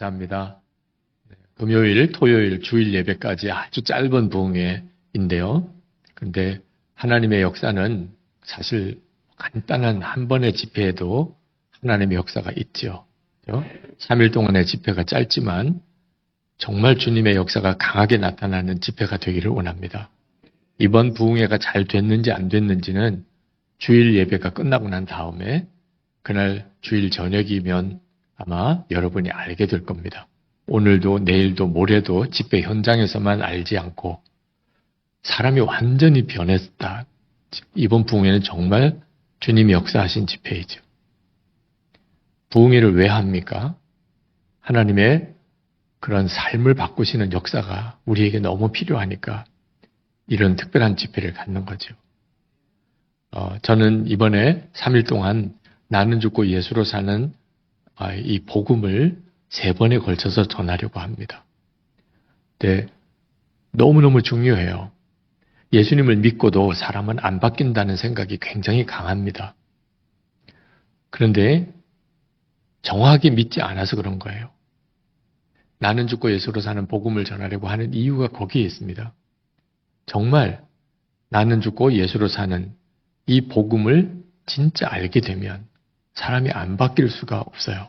감사합니다. 금요일, 토요일, 주일 예배까지 아주 짧은 부흥회인데요. 그런데 하나님의 역사는 사실 간단한 한 번의 집회에도 하나님의 역사가 있죠. 3일 동안의 집회가 짧지만 정말 주님의 역사가 강하게 나타나는 집회가 되기를 원합니다. 이번 부흥회가 잘 됐는지 안 됐는지는 주일 예배가 끝나고 난 다음에 그날 주일 저녁이면 아마 여러분이 알게 될 겁니다. 오늘도 내일도 모레도 집회 현장에서만 알지 않고 사람이 완전히 변했다. 이번 부흥회는 정말 주님이 역사하신 집회이죠. 부흥회를 왜 합니까? 하나님의 그런 삶을 바꾸시는 역사가 우리에게 너무 필요하니까 이런 특별한 집회를 갖는 거죠. 저는 이번에 3일 동안 나는 죽고 예수로 사는 이 복음을 3번에 걸쳐서 전하려고 합니다. 근데 너무너무 중요해요. 예수님을 믿고도 사람은 안 바뀐다는 생각이 굉장히 강합니다. 그런데 정확히 믿지 않아서 그런 거예요. 나는 죽고 예수로 사는 복음을 전하려고 하는 이유가 거기에 있습니다. 정말 나는 죽고 예수로 사는 이 복음을 진짜 알게 되면 사람이 안 바뀔 수가 없어요.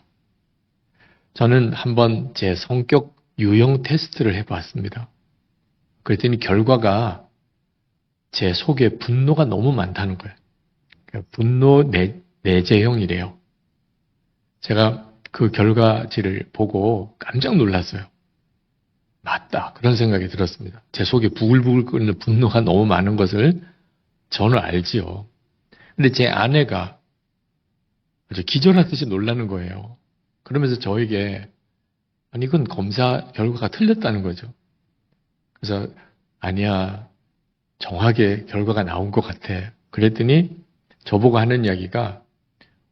저는 한번 제 성격 유형 테스트를 해봤습니다. 그랬더니 결과가 제 속에 분노가 너무 많다는 거예요. 분노 내재형이래요. 제가 그 결과지를 보고 깜짝 놀랐어요. 맞다. 그런 생각이 들었습니다. 제 속에 부글부글 끓는 분노가 너무 많은 것을 저는 알지요. 근데 제 아내가 아주 기절하듯이 놀라는 거예요. 그러면서 저에게 아니 이건 검사 결과가 틀렸다는 거죠. 그래서 아니야. 정확하게 결과가 나온 것 같아. 그랬더니 저보고 하는 이야기가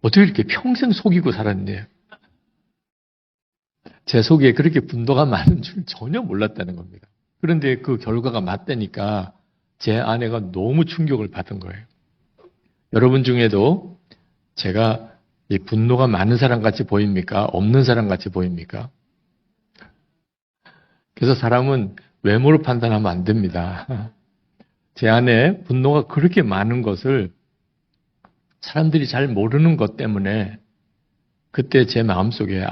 어떻게 이렇게 평생 속이고 살았냐. 제 속에 그렇게 분노가 많은 줄 전혀 몰랐다는 겁니다. 그런데 그 결과가 맞다니까 제 아내가 너무 충격을 받은 거예요. 여러분 중에도 제가 이 분노가 많은 사람 같이 보입니까? 없는 사람 같이 보입니까? 그래서 사람은 외모로 판단하면 안 됩니다. 제 안에 분노가 그렇게 많은 것을 사람들이 잘 모르는 것 때문에 그때 제 마음속에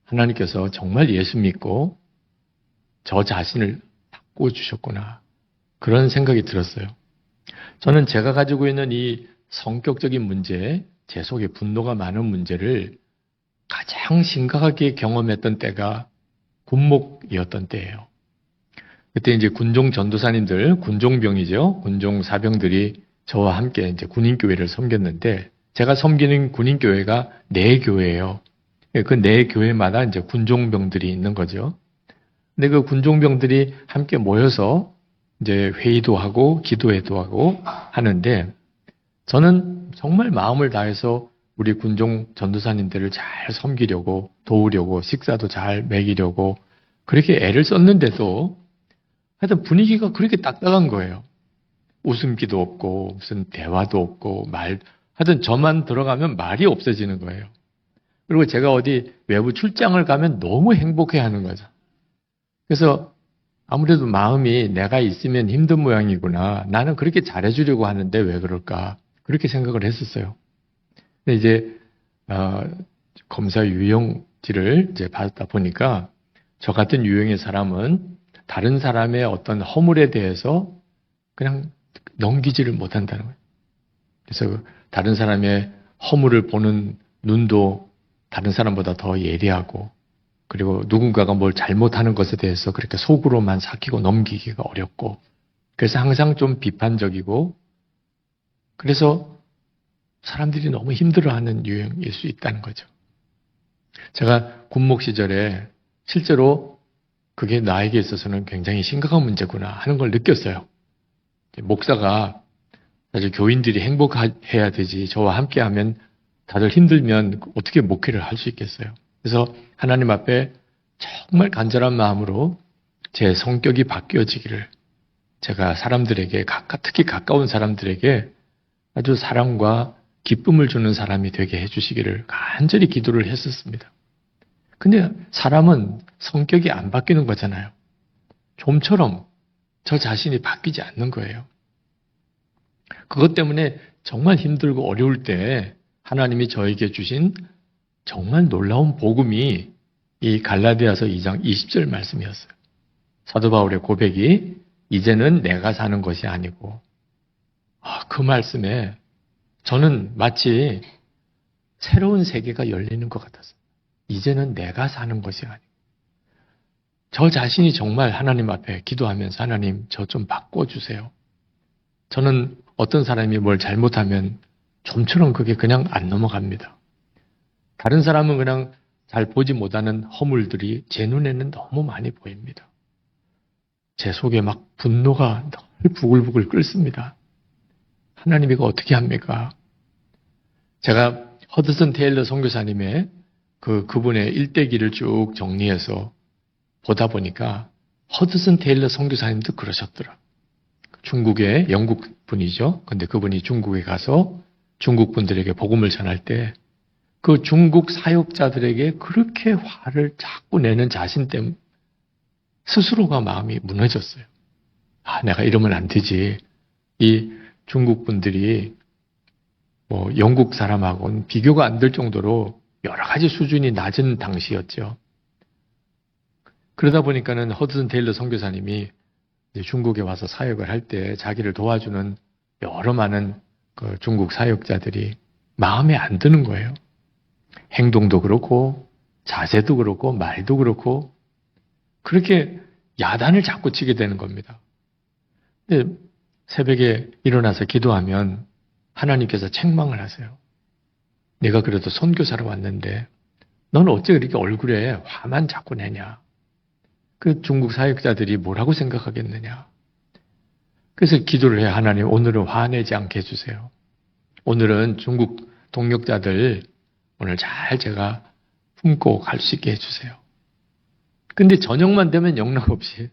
하나님께서 정말 예수 믿고 저 자신을 바꿔주셨구나. 그런 생각이 들었어요. 저는 제가 가지고 있는 이 성격적인 문제, 제 속에 분노가 많은 문제를 가장 심각하게 경험했던 때가 군목이었던 때예요. 그때 이제 군종 전도사님들, 군종병이죠. 군종 사병들이 저와 함께 이제 군인교회를 섬겼는데, 제가 섬기는 군인교회가 4교회예요. 그 4교회마다 이제 군종병들이 있는 거죠. 근데 그 군종병들이 함께 모여서 이제 회의도 하고 기도회도 하고 하는데, 저는 정말 마음을 다해서 우리 군종 전도사님들을 잘 섬기려고, 도우려고, 식사도 잘 먹이려고 그렇게 애를 썼는데도 하여튼 분위기가 그렇게 딱딱한 거예요. 웃음기도 없고 무슨 대화도 없고 하여튼 저만 들어가면 말이 없어지는 거예요. 그리고 제가 어디 외부 출장을 가면 너무 행복해하는 거죠. 그래서 아무래도 마음이 내가 있으면 힘든 모양이구나. 나는 그렇게 잘해주려고 하는데 왜 그럴까? 그렇게 생각을 했었어요. 근데 이제 검사 유형지를 이제 받다 보니까 저 같은 유형의 사람은 다른 사람의 어떤 허물에 대해서 그냥 넘기지를 못한다는 거예요. 그래서 다른 사람의 허물을 보는 눈도 다른 사람보다 더 예리하고, 그리고 누군가가 뭘 잘못하는 것에 대해서 그렇게 속으로만 삭히고 넘기기가 어렵고, 그래서 항상 좀 비판적이고, 그래서 사람들이 너무 힘들어하는 유형일 수 있다는 거죠. 제가 군목 시절에 실제로 그게 나에게 있어서는 굉장히 심각한 문제구나 하는 걸 느꼈어요. 목사가 사실 교인들이 행복해야 되지 저와 함께하면 다들 힘들면 어떻게 목회를 할 수 있겠어요. 그래서 하나님 앞에 정말 간절한 마음으로 제 성격이 바뀌어지기를, 제가 사람들에게 특히 가까운 사람들에게 아주 사랑과 기쁨을 주는 사람이 되게 해주시기를 간절히 기도를 했었습니다. 근데 사람은 성격이 안 바뀌는 거잖아요. 좀처럼 저 자신이 바뀌지 않는 거예요. 그것 때문에 정말 힘들고 어려울 때 하나님이 저에게 주신 정말 놀라운 복음이 이 갈라디아서 2장 20절 말씀이었어요. 사도 바울의 고백이 이제는 내가 사는 것이 아니고, 그 말씀에 저는 마치 새로운 세계가 열리는 것 같았어요. 이제는 내가 사는 것이 아니고, 저 자신이 정말 하나님 앞에 기도하면서 하나님 저 좀 바꿔주세요. 저는 어떤 사람이 뭘 잘못하면 좀처럼 그게 그냥 안 넘어갑니다. 다른 사람은 그냥 잘 보지 못하는 허물들이 제 눈에는 너무 많이 보입니다. 제 속에 막 분노가 늘 부글부글 끓습니다. 하나님 이거 어떻게 합니까? 제가 허드슨 테일러 선교사님의 그분의 일대기를 쭉 정리해서 보다 보니까 허드슨 테일러 선교사님도 그러셨더라. 중국의 영국 분이죠. 근데 그분이 중국에 가서 중국 분들에게 복음을 전할 때 그 중국 사역자들에게 그렇게 화를 자꾸 내는 자신 때문에 스스로가 마음이 무너졌어요. 내가 이러면 안 되지. 이 중국 분들이 영국 사람하고는 비교가 안 될 정도로 여러 가지 수준이 낮은 당시였죠. 그러다 보니까는 허드슨 테일러 선교사님이 중국에 와서 사역을 할 때 자기를 도와주는 여러 많은 그 중국 사역자들이 마음에 안 드는 거예요. 행동도 그렇고 자세도 그렇고 말도 그렇고 그렇게 야단을 자꾸 치게 되는 겁니다. 근데 새벽에 일어나서 기도하면 하나님께서 책망을 하세요. 내가 그래도 선교사로 왔는데 넌 어째 그렇게 얼굴에 화만 자꾸 내냐. 그 중국 사역자들이 뭐라고 생각하겠느냐. 그래서 기도를 해요. 하나님 오늘은 화내지 않게 해주세요. 오늘은 중국 동역자들 오늘 잘 제가 품고 갈 수 있게 해주세요. 근데 저녁만 되면 영락없이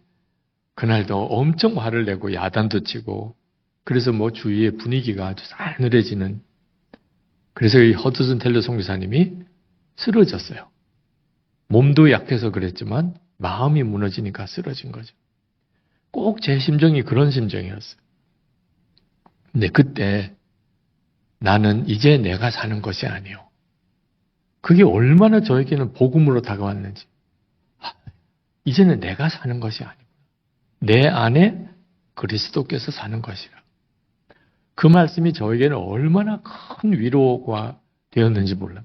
그날도 엄청 화를 내고 야단도 치고 그래서 주위의 분위기가 아주 싸늘해지는 그래서 이 허드슨 텔러 선교사님이 쓰러졌어요. 몸도 약해서 그랬지만 마음이 무너지니까 쓰러진 거죠. 꼭 제 심정이 그런 심정이었어요. 근데 그때 나는 이제 내가 사는 것이 아니요. 그게 얼마나 저에게는 복음으로 다가왔는지. 이제는 내가 사는 것이 아니고 내 안에 그리스도께서 사는 것이라. 그 말씀이 저에게는 얼마나 큰 위로가 되었는지 몰라.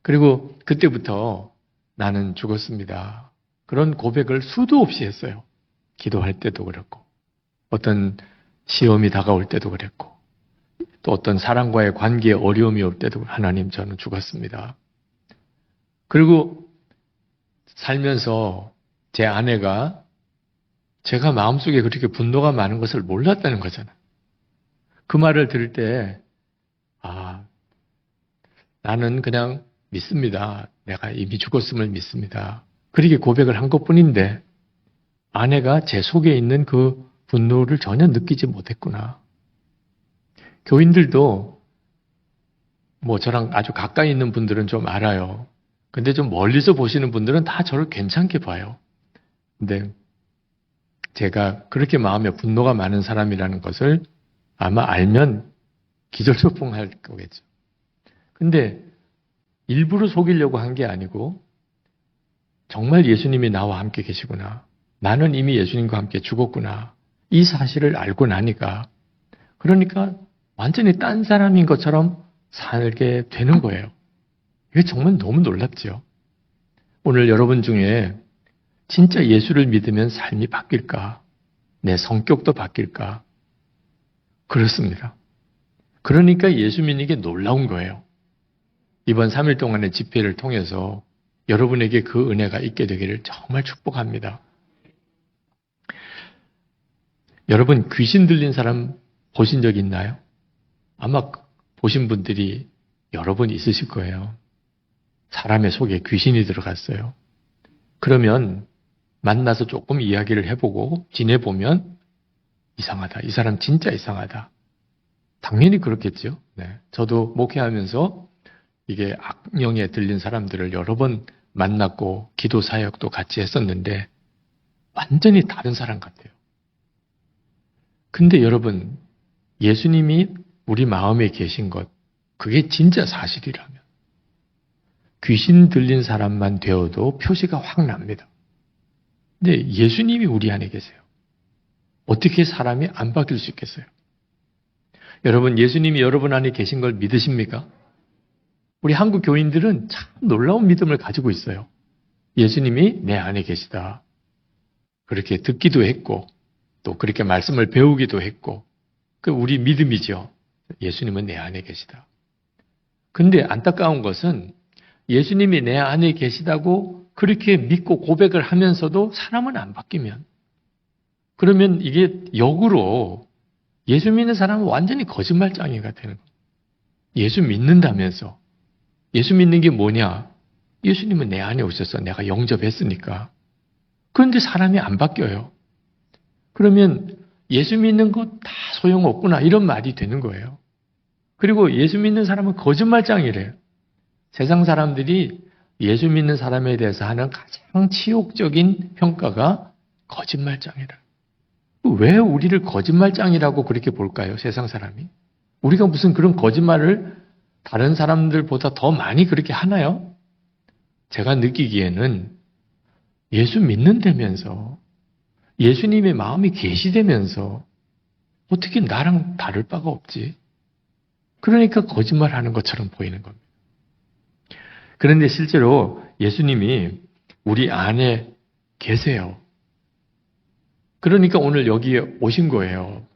그리고 그때부터 나는 죽었습니다. 그런 고백을 수도 없이 했어요. 기도할 때도 그렇고 어떤 시험이 다가올 때도 그랬고 또 어떤 사람과의 관계에 어려움이 올 때도 하나님 저는 죽었습니다. 그리고 살면서 제 아내가 제가 마음속에 그렇게 분노가 많은 것을 몰랐다는 거잖아요. 그 말을 들을 때 나는 그냥 믿습니다. 내가 이미 죽었음을 믿습니다. 그렇게 고백을 한 것뿐인데 아내가 제 속에 있는 그 분노를 전혀 느끼지 못했구나. 교인들도 저랑 아주 가까이 있는 분들은 좀 알아요. 근데 좀 멀리서 보시는 분들은 다 저를 괜찮게 봐요. 근데 제가 그렇게 마음에 분노가 많은 사람이라는 것을 아마 알면 기절초풍할 거겠죠. 근데 일부러 속이려고 한 게 아니고 정말 예수님이 나와 함께 계시구나. 나는 이미 예수님과 함께 죽었구나. 이 사실을 알고 나니까 그러니까 완전히 딴 사람인 것처럼 살게 되는 거예요. 이게 정말 너무 놀랍죠. 오늘 여러분 중에 진짜 예수를 믿으면 삶이 바뀔까? 내 성격도 바뀔까? 그렇습니다. 그러니까 예수 믿는 게 놀라운 거예요. 이번 3일 동안의 집회를 통해서 여러분에게 그 은혜가 있게 되기를 정말 축복합니다. 여러분 귀신 들린 사람 보신 적 있나요? 아마 보신 분들이 여러 분 있으실 거예요. 사람의 속에 귀신이 들어갔어요. 그러면 만나서 조금 이야기를 해보고 지내보면 이상하다. 이 사람 진짜 이상하다. 당연히 그렇겠죠. 네. 저도 목회하면서 이게 악령에 들린 사람들을 여러 번 만났고 기도 사역도 같이 했었는데 완전히 다른 사람 같아요. 근데 여러분, 예수님이 우리 마음에 계신 것, 그게 진짜 사실이라면 귀신 들린 사람만 되어도 표시가 확 납니다. 근데 예수님이 우리 안에 계세요. 어떻게 사람이 안 바뀔 수 있겠어요? 여러분, 예수님이 여러분 안에 계신 걸 믿으십니까? 우리 한국 교인들은 참 놀라운 믿음을 가지고 있어요. 예수님이 내 안에 계시다. 그렇게 듣기도 했고 또 그렇게 말씀을 배우기도 했고 그 우리 믿음이죠. 예수님은 내 안에 계시다. 근데 안타까운 것은 예수님이 내 안에 계시다고 그렇게 믿고 고백을 하면서도 사람은 안 바뀌면 그러면 이게 역으로 예수 믿는 사람은 완전히 거짓말쟁이가 되는 거예요. 예수 믿는다면서. 예수 믿는 게 뭐냐? 예수님은 내 안에 오셔서 내가 영접했으니까. 그런데 사람이 안 바뀌어요. 그러면 예수 믿는 거 다 소용없구나 이런 말이 되는 거예요. 그리고 예수 믿는 사람은 거짓말쟁이래요. 세상 사람들이 예수 믿는 사람에 대해서 하는 가장 치욕적인 평가가 거짓말쟁이라. 왜 우리를 거짓말쟁이라고 그렇게 볼까요? 세상 사람이. 우리가 무슨 그런 거짓말을 다른 사람들보다 더 많이 그렇게 하나요? 제가 느끼기에는 예수 믿는다면서 예수님의 마음이 계시다면서 어떻게 나랑 다를 바가 없지? 그러니까 거짓말하는 것처럼 보이는 겁니다. 그런데 실제로 예수님이 우리 안에 계세요. 그러니까 오늘 여기에 오신 거예요.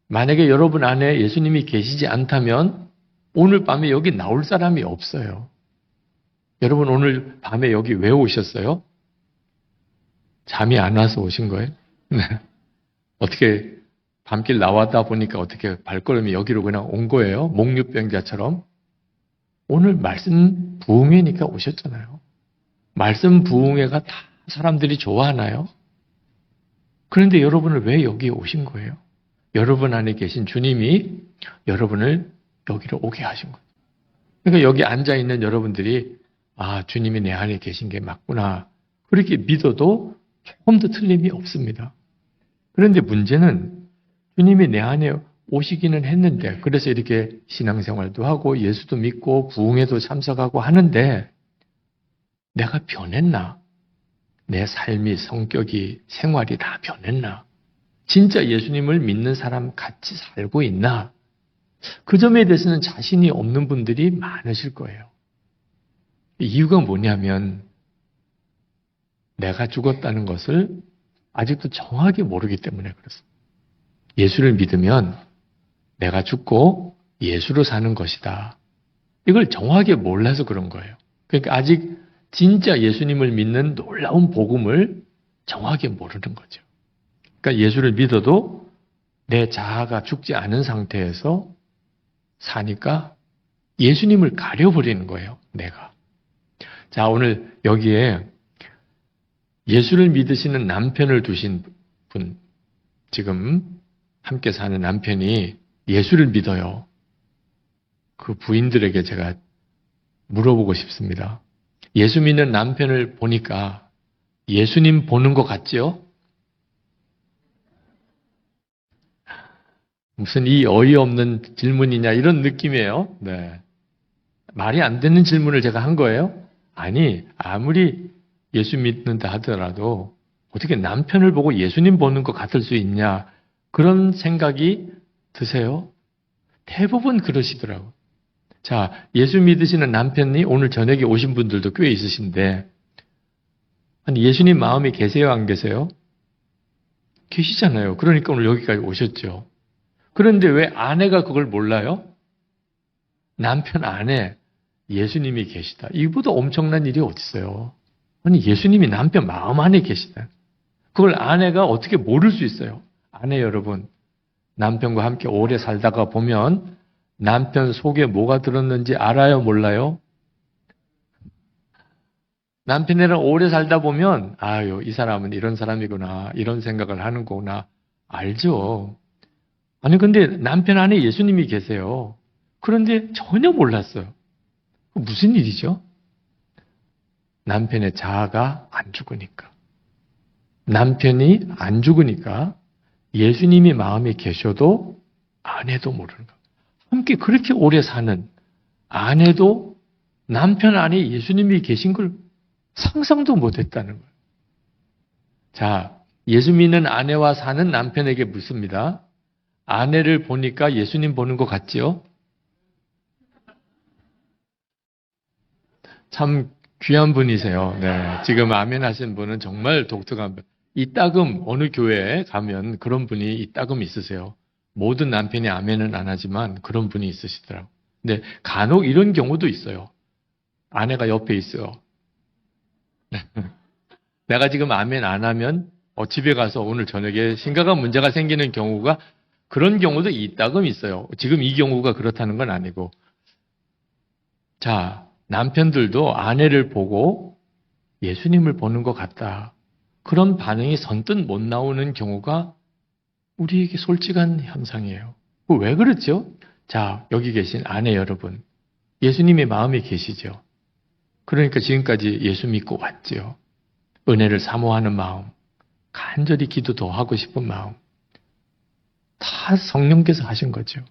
만약에 여러분 안에 예수님이 계시지 않다면 오늘 밤에 여기 나올 사람이 없어요. 여러분 오늘 밤에 여기 왜 오셨어요? 잠이 안 와서 오신 거예요? 네. 어떻게 밤길 나왔다 보니까 어떻게 발걸음이 여기로 그냥 온 거예요? 목류병자처럼. 오늘 말씀 부흥회니까 오셨잖아요. 말씀 부흥회가 다 사람들이 좋아하나요? 그런데 여러분을 왜 여기에 오신 거예요? 여러분 안에 계신 주님이 여러분을 여기로 오게 하신 거예요. 그러니까 여기 앉아있는 여러분들이 아, 주님이 내 안에 계신 게 맞구나. 그렇게 믿어도 조금 더 틀림이 없습니다. 그런데 문제는 주님이 내 안에 오시기는 했는데 그래서 이렇게 신앙생활도 하고 예수도 믿고 부흥회도 참석하고 하는데 내가 변했나? 내 삶이 성격이 생활이 다 변했나? 진짜 예수님을 믿는 사람 같이 살고 있나? 그 점에 대해서는 자신이 없는 분들이 많으실 거예요. 이유가 뭐냐면 내가 죽었다는 것을 아직도 정확히 모르기 때문에 그렇습니다. 예수를 믿으면 내가 죽고 예수로 사는 것이다. 이걸 정확히 몰라서 그런 거예요. 그러니까 아직 진짜 예수님을 믿는 놀라운 복음을 정확히 모르는 거죠. 그러니까 예수를 믿어도 내 자아가 죽지 않은 상태에서 사니까 예수님을 가려버리는 거예요. 내가. 자, 오늘 여기에 예수를 믿으시는 남편을 두신 분, 지금 함께 사는 남편이 예수를 믿어요. 그 부인들에게 제가 물어보고 싶습니다. 예수 믿는 남편을 보니까 예수님 보는 것 같죠? 무슨 이 어이없는 질문이냐 이런 느낌이에요. 네. 말이 안 되는 질문을 제가 한 거예요? 아니, 아무리 예수 믿는다 하더라도 어떻게 남편을 보고 예수님 보는 것 같을 수 있냐 그런 생각이 드세요? 대부분 그러시더라고요. 자, 예수 믿으시는 남편이 오늘 저녁에 오신 분들도 꽤 있으신데 아니 예수님 마음에 계세요 안 계세요? 계시잖아요. 그러니까 오늘 여기까지 오셨죠. 그런데 왜 아내가 그걸 몰라요? 남편 안에 예수님이 계시다. 이보다 엄청난 일이 어디 있어요? 아니 예수님이 남편 마음 안에 계시다. 그걸 아내가 어떻게 모를 수 있어요? 아내 여러분, 남편과 함께 오래 살다가 보면 남편 속에 뭐가 들었는지 알아요? 몰라요? 남편이랑 오래 살다 보면 아유 이 사람은 이런 사람이구나 이런 생각을 하는구나 알죠. 아니 근데 남편 안에 예수님이 계세요. 그런데 전혀 몰랐어요. 무슨 일이죠? 남편의 자아가 안 죽으니까. 남편이 안 죽으니까 예수님이 마음에 계셔도 아내도 모르는 거예요. 함께 그렇게 오래 사는 아내도 남편 안에 예수님이 계신 걸 상상도 못했다는 거예요. 자, 예수 믿는 아내와 사는 남편에게 묻습니다. 아내를 보니까 예수님 보는 것 같지요? 참 귀한 분이세요. 네, 지금 아멘 하신 분은 정말 독특한 분. 이따금 어느 교회에 가면 그런 분이 이따금 있으세요. 모든 남편이 아멘은 안 하지만 그런 분이 있으시더라고요. 근데 간혹 이런 경우도 있어요. 아내가 옆에 있어요. 내가 지금 아멘 안 하면 집에 가서 오늘 저녁에 심각한 문제가 생기는 경우가 그런 경우도 이따금 있어요. 지금 이 경우가 그렇다는 건 아니고. 자, 남편들도 아내를 보고 예수님을 보는 것 같다. 그런 반응이 선뜻 못 나오는 경우가 우리에게 솔직한 현상이에요. 왜 그렇죠? 자, 여기 계신 아내 여러분. 예수님의 마음에 계시죠? 그러니까 지금까지 예수 믿고 왔지요. 은혜를 사모하는 마음, 간절히 기도 더 하고 싶은 마음. 다 성령께서 하신 거죠.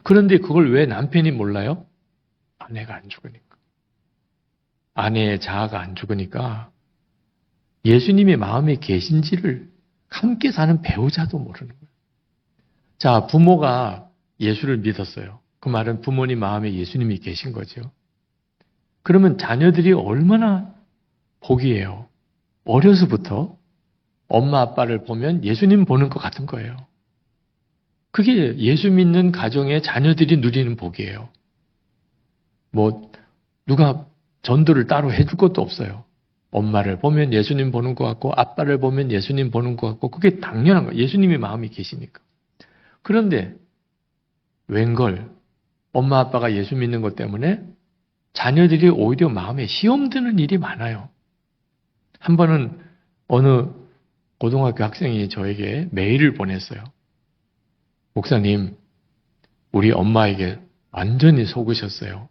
그런데 그걸 왜 남편이 몰라요? 아내가 안 죽으니까. 아내의 자아가 안 죽으니까 예수님의 마음에 계신지를 함께 사는 배우자도 모르는 거예요. 자, 부모가 예수를 믿었어요. 그 말은 부모님 마음에 예수님이 계신 거죠. 그러면 자녀들이 얼마나 복이에요. 어려서부터 엄마 아빠를 보면 예수님 보는 것 같은 거예요. 그게 예수 믿는 가정의 자녀들이 누리는 복이에요. 누가 전도를 따로 해줄 것도 없어요. 엄마를 보면 예수님 보는 것 같고 아빠를 보면 예수님 보는 것 같고 그게 당연한 거예요. 예수님의 마음이 계시니까. 그런데 웬걸 엄마 아빠가 예수 믿는 것 때문에 자녀들이 오히려 마음에 시험 드는 일이 많아요. 한 번은 어느 고등학교 학생이 저에게 메일을 보냈어요. 목사님, 우리 엄마에게 완전히 속으셨어요.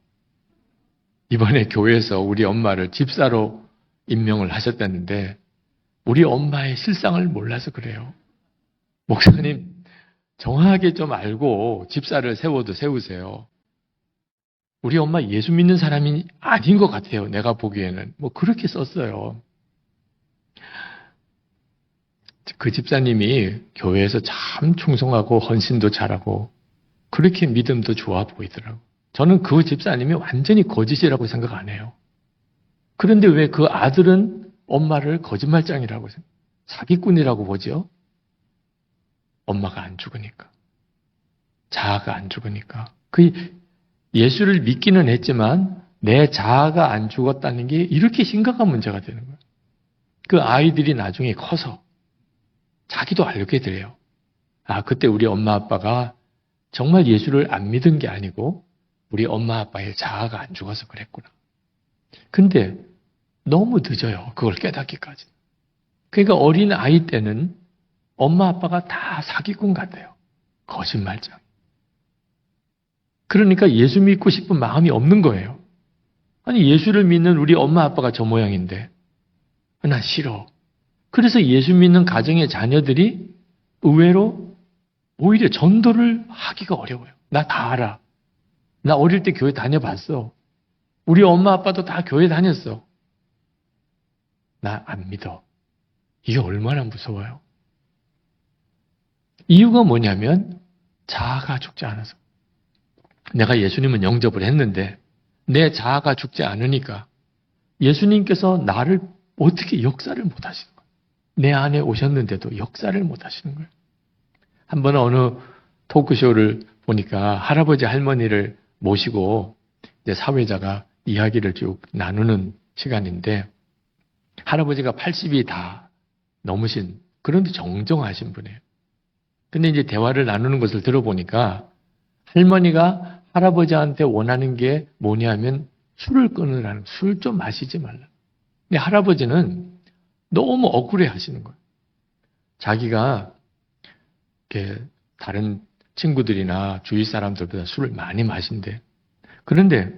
이번에 교회에서 우리 엄마를 집사로 임명을 하셨다는데 우리 엄마의 실상을 몰라서 그래요. 목사님, 정확하게 좀 알고 집사를 세워도 세우세요. 우리 엄마 예수 믿는 사람이 아닌 것 같아요. 내가 보기에는. 그렇게 썼어요. 그 집사님이 교회에서 참 충성하고 헌신도 잘하고 그렇게 믿음도 좋아 보이더라고요. 저는 그 집사님이 완전히 거짓이라고 생각 안 해요. 그런데 왜 그 아들은 엄마를 거짓말장이라고 사기꾼이라고 보죠? 엄마가 안 죽으니까. 자아가 안 죽으니까. 예수를 믿기는 했지만 내 자아가 안 죽었다는 게 이렇게 심각한 문제가 되는 거예요. 그 아이들이 나중에 커서 자기도 알게 돼요. 그때 우리 엄마 아빠가 정말 예수를 안 믿은 게 아니고 우리 엄마 아빠의 자아가 안 죽어서 그랬구나. 근데 너무 늦어요. 그걸 깨닫기까지. 그러니까 어린 아이 때는 엄마 아빠가 다 사기꾼 같아요. 거짓말장. 그러니까 예수 믿고 싶은 마음이 없는 거예요. 아니 예수를 믿는 우리 엄마 아빠가 저 모양인데 나 싫어. 그래서 예수 믿는 가정의 자녀들이 의외로 오히려 전도를 하기가 어려워요. 나 다 알아. 나 어릴 때 교회 다녀봤어. 우리 엄마 아빠도 다 교회 다녔어. 나 안 믿어. 이게 얼마나 무서워요. 이유가 뭐냐면 자아가 죽지 않아서. 내가 예수님은 영접을 했는데 내 자아가 죽지 않으니까 예수님께서 나를 어떻게 역사를 못 하시는 거예요. 내 안에 오셨는데도 역사를 못 하시는 거예요. 한 번 어느 토크쇼를 보니까 할아버지 할머니를 모시고 이제 사회자가 이야기를 쭉 나누는 시간인데 할아버지가 80이 다 넘으신 그런데 정정하신 분이에요. 근데 이제 대화를 나누는 것을 들어보니까 할머니가 할아버지한테 원하는 게 뭐냐면 술을 끊으라는 술 좀 마시지 말라. 근데 할아버지는 너무 억울해 하시는 거예요. 자기가 이렇게 다른 친구들이나 주위 사람들보다 술을 많이 마신대. 그런데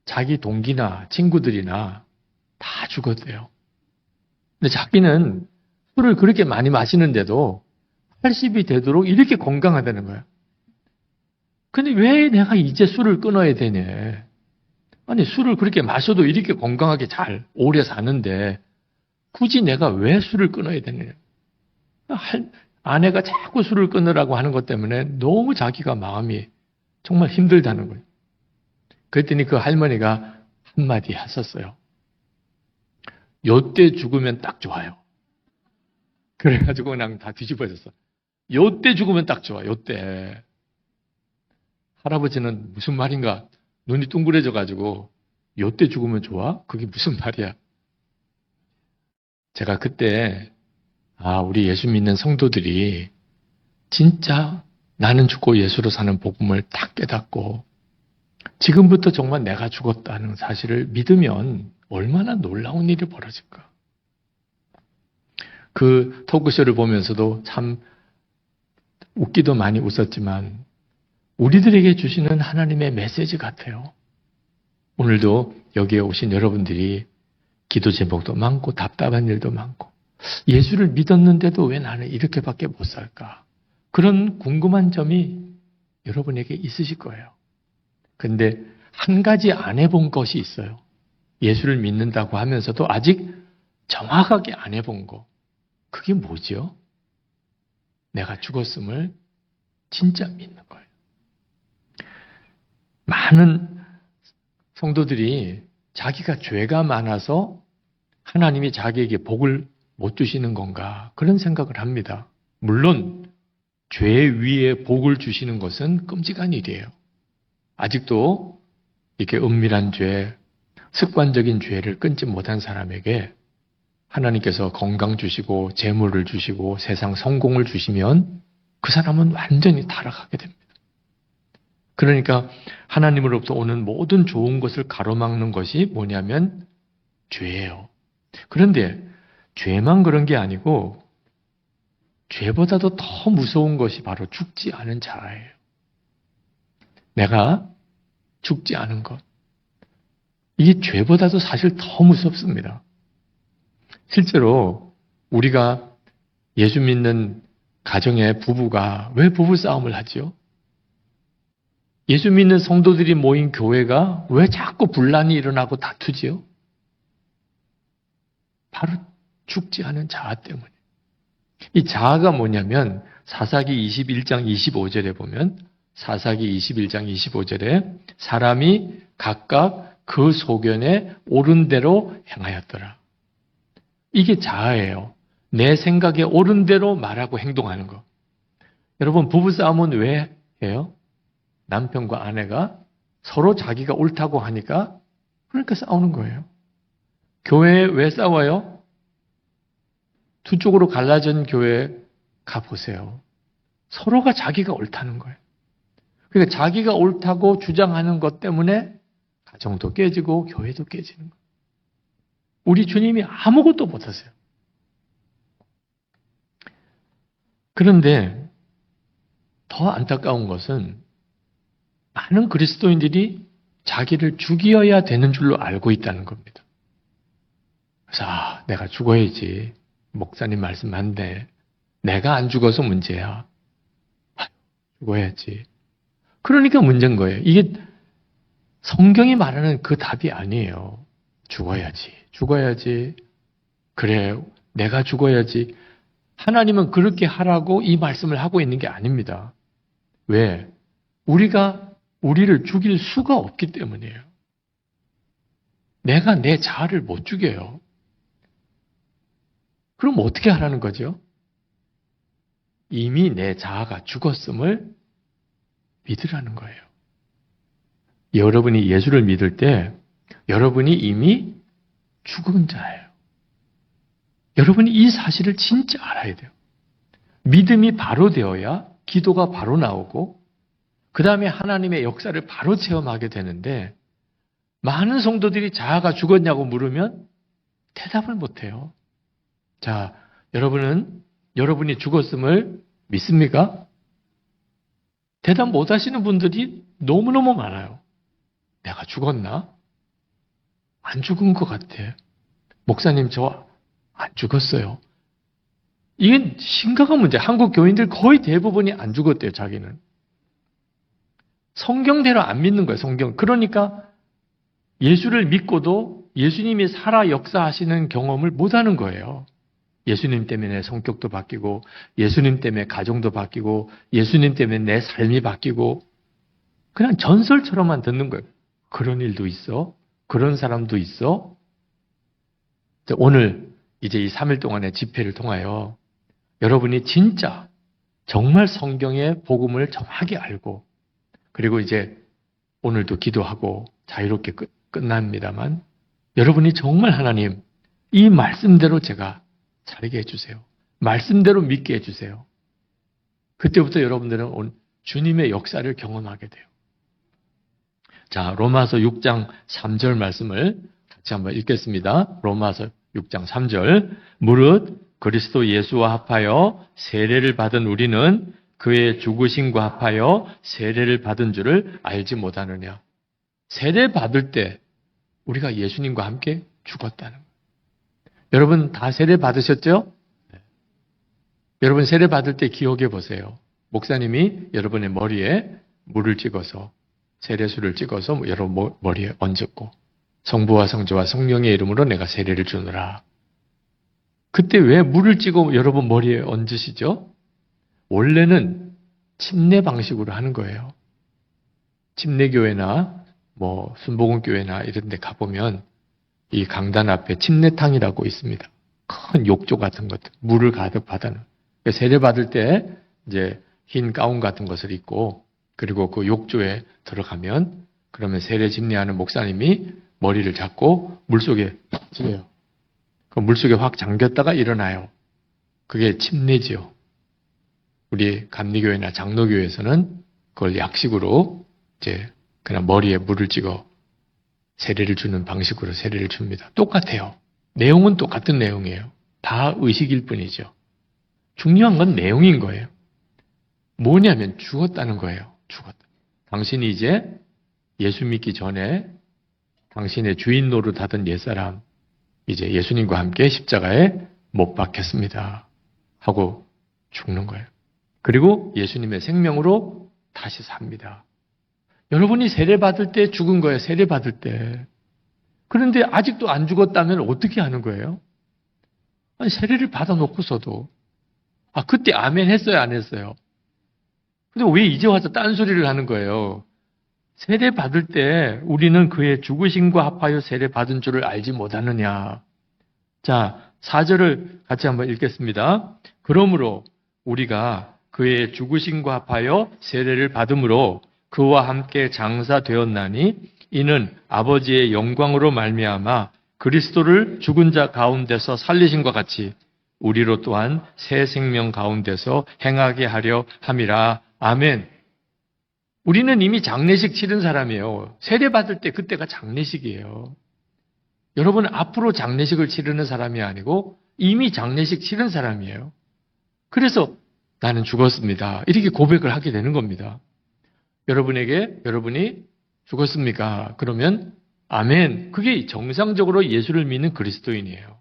자기 동기나 친구들이나 다 죽었대요. 근데 자기는 술을 그렇게 많이 마시는데도 80이 되도록 이렇게 건강하다는 거예요. 근데 왜 내가 이제 술을 끊어야 되냐? 아니, 술을 그렇게 마셔도 이렇게 건강하게 잘 오래 사는데 굳이 내가 왜 술을 끊어야 되느냐? 아내가 자꾸 술을 끊으라고 하는 것 때문에 너무 자기가 마음이 정말 힘들다는 거예요. 그랬더니 그 할머니가 한마디 하셨어요. 요때 죽으면 딱 좋아요. 그래가지고 그냥 다 뒤집어졌어. 요때 죽으면 딱 좋아, 요때. 할아버지는 무슨 말인가 눈이 둥그레져가지고 요때 죽으면 좋아? 그게 무슨 말이야? 제가 그때 우리 예수 믿는 성도들이 진짜 나는 죽고 예수로 사는 복음을 딱 깨닫고 지금부터 정말 내가 죽었다는 사실을 믿으면 얼마나 놀라운 일이 벌어질까. 그 토크쇼를 보면서도 참 웃기도 많이 웃었지만 우리들에게 주시는 하나님의 메시지 같아요. 오늘도 여기에 오신 여러분들이 기도 제목도 많고 답답한 일도 많고 예수를 믿었는데도 왜 나는 이렇게밖에 못 살까? 그런 궁금한 점이 여러분에게 있으실 거예요. 근데 한 가지 안 해본 것이 있어요. 예수를 믿는다고 하면서도 아직 정확하게 안 해본 거. 그게 뭐죠? 내가 죽었음을 진짜 믿는 거예요. 많은 성도들이 자기가 죄가 많아서 하나님이 자기에게 복을 못 주시는 건가 그런 생각을 합니다. 물론 죄 위에 복을 주시는 것은 끔찍한 일이에요. 아직도 이렇게 은밀한 죄, 습관적인 죄를 끊지 못한 사람에게 하나님께서 건강 주시고 재물을 주시고 세상 성공을 주시면 그 사람은 완전히 타락하게 됩니다. 그러니까 하나님으로부터 오는 모든 좋은 것을 가로막는 것이 뭐냐면 죄예요. 그런데 죄만 그런 게 아니고 죄보다도 더 무서운 것이 바로 죽지 않은 자아예요. 내가 죽지 않은 것. 이게 죄보다도 사실 더 무섭습니다. 실제로 우리가 예수 믿는 가정의 부부가 왜 부부싸움을 하죠? 예수 믿는 성도들이 모인 교회가 왜 자꾸 분란이 일어나고 다투지요? 바로 죽지 않은 자아 때문에. 이 자아가 뭐냐면 사사기 21장 25절에 보면 사사기 21장 25절에 사람이 각각 그 소견에 옳은 대로 행하였더라. 이게 자아예요. 내 생각에 옳은 대로 말하고 행동하는 거. 여러분 부부싸움은 왜 해요? 남편과 아내가 서로 자기가 옳다고 하니까 그러니까 싸우는 거예요. 교회에 왜 싸워요? 두 쪽으로 갈라진 교회에 가보세요. 서로가 자기가 옳다는 거예요. 그러니까 자기가 옳다고 주장하는 것 때문에 가정도 깨지고 교회도 깨지는 거예요. 우리 주님이 아무것도 못하세요. 그런데 더 안타까운 것은 많은 그리스도인들이 자기를 죽여야 되는 줄로 알고 있다는 겁니다. 그래서 내가 죽어야지. 목사님 말씀 맞네. 내가 안 죽어서 문제야. 죽어야지. 그러니까 문제인 거예요. 이게 성경이 말하는 그 답이 아니에요. 죽어야지. 죽어야지. 그래, 내가 죽어야지. 하나님은 그렇게 하라고 이 말씀을 하고 있는 게 아닙니다. 왜? 우리가 우리를 죽일 수가 없기 때문이에요. 내가 내 자아를 못 죽여요. 그럼 어떻게 하라는 거죠? 이미 내 자아가 죽었음을 믿으라는 거예요. 여러분이 예수를 믿을 때 여러분이 이미 죽은 자예요. 여러분이 이 사실을 진짜 알아야 돼요. 믿음이 바로 되어야 기도가 바로 나오고 그 다음에 하나님의 역사를 바로 체험하게 되는데 많은 성도들이 자아가 죽었냐고 물으면 대답을 못해요. 자, 여러분은 여러분이 죽었음을 믿습니까? 대답 못하시는 분들이 너무너무 많아요. 내가 죽었나? 안 죽은 것 같아. 목사님 저 안 죽었어요. 이게 심각한 문제. 한국 교인들 거의 대부분이 안 죽었대요, 자기는. 성경대로 안 믿는 거예요, 성경. 그러니까 예수를 믿고도 예수님이 살아 역사하시는 경험을 못 하는 거예요. 예수님 때문에 성격도 바뀌고, 예수님 때문에 가정도 바뀌고, 예수님 때문에 내 삶이 바뀌고, 그냥 전설처럼만 듣는 거예요. 그런 일도 있어? 그런 사람도 있어? 오늘 이제 이 3일 동안의 집회를 통하여 여러분이 진짜 정말 성경의 복음을 정확히 알고, 그리고 이제 오늘도 기도하고 자유롭게 끝납니다만, 여러분이 정말 하나님 이 말씀대로 제가 살게 해주세요. 말씀대로 믿게 해주세요. 그때부터 여러분들은 주님의 역사를 경험하게 돼요. 자, 로마서 6장 3절 말씀을 같이 한번 읽겠습니다. 로마서 6장 3절. 무릇 그리스도 예수와 합하여 세례를 받은 우리는 그의 죽으심과 합하여 세례를 받은 줄을 알지 못하느냐. 세례 받을 때 우리가 예수님과 함께 죽었다는 거예요. 여러분 다 세례 받으셨죠? 네. 여러분 세례 받을 때 기억해 보세요. 목사님이 여러분의 머리에 물을 찍어서 세례수를 찍어서 여러분 머리에 얹었고, 성부와 성자와 성령의 이름으로 내가 세례를 주노라. 그때 왜 물을 찍어 여러분 머리에 얹으시죠? 원래는 침례 방식으로 하는 거예요. 침례교회나 순복음교회나 이런 데 가보면 이 강단 앞에 침례탕이라고 있습니다. 큰 욕조 같은 것들, 물을 가득 받아놓은. 세례 받을 때 이제 흰 가운 같은 것을 입고, 그리고 그 욕조에 들어가면, 그러면 세례 집례하는 목사님이 머리를 잡고 물속에 찍어요. 그 물속에 확 잠겼다가 일어나요. 그게 침례지요. 우리 감리교회나 장로교회에서는 그걸 약식으로 이제 그냥 머리에 물을 찍어 세례를 주는 방식으로 세례를 줍니다. 똑같아요. 내용은 똑같은 내용이에요. 다 의식일 뿐이죠. 중요한 건 내용인 거예요. 뭐냐면 죽었다는 거예요. 죽었다. 당신이 이제 예수 믿기 전에 당신의 주인 노릇하던 옛사람, 이제 예수님과 함께 십자가에 못 박혔습니다. 하고 죽는 거예요. 그리고 예수님의 생명으로 다시 삽니다. 여러분이 세례 받을 때 죽은 거예요. 세례 받을 때. 그런데 아직도 안 죽었다면 어떻게 하는 거예요? 아니, 세례를 받아놓고서도 그때 아멘 했어요, 안 했어요? 근데 왜 이제 와서 딴소리를 하는 거예요? 세례 받을 때 우리는 그의 죽으심과 합하여 세례 받은 줄을 알지 못하느냐. 자, 4절을 같이 한번 읽겠습니다. 그러므로 우리가 그의 죽으심과 합하여 세례를 받음으로 그와 함께 장사되었나니 이는 아버지의 영광으로 말미암아 그리스도를 죽은 자 가운데서 살리심과 같이 우리로 또한 새 생명 가운데서 행하게 하려 함이라. 아멘. 우리는 이미 장례식 치른 사람이에요. 세례 받을 때 그때가 장례식이에요. 여러분은 앞으로 장례식을 치르는 사람이 아니고 이미 장례식 치른 사람이에요. 그래서 나는 죽었습니다. 이렇게 고백을 하게 되는 겁니다. 여러분이 죽었습니까? 그러면 아멘. 그게 정상적으로 예수를 믿는 그리스도인이에요.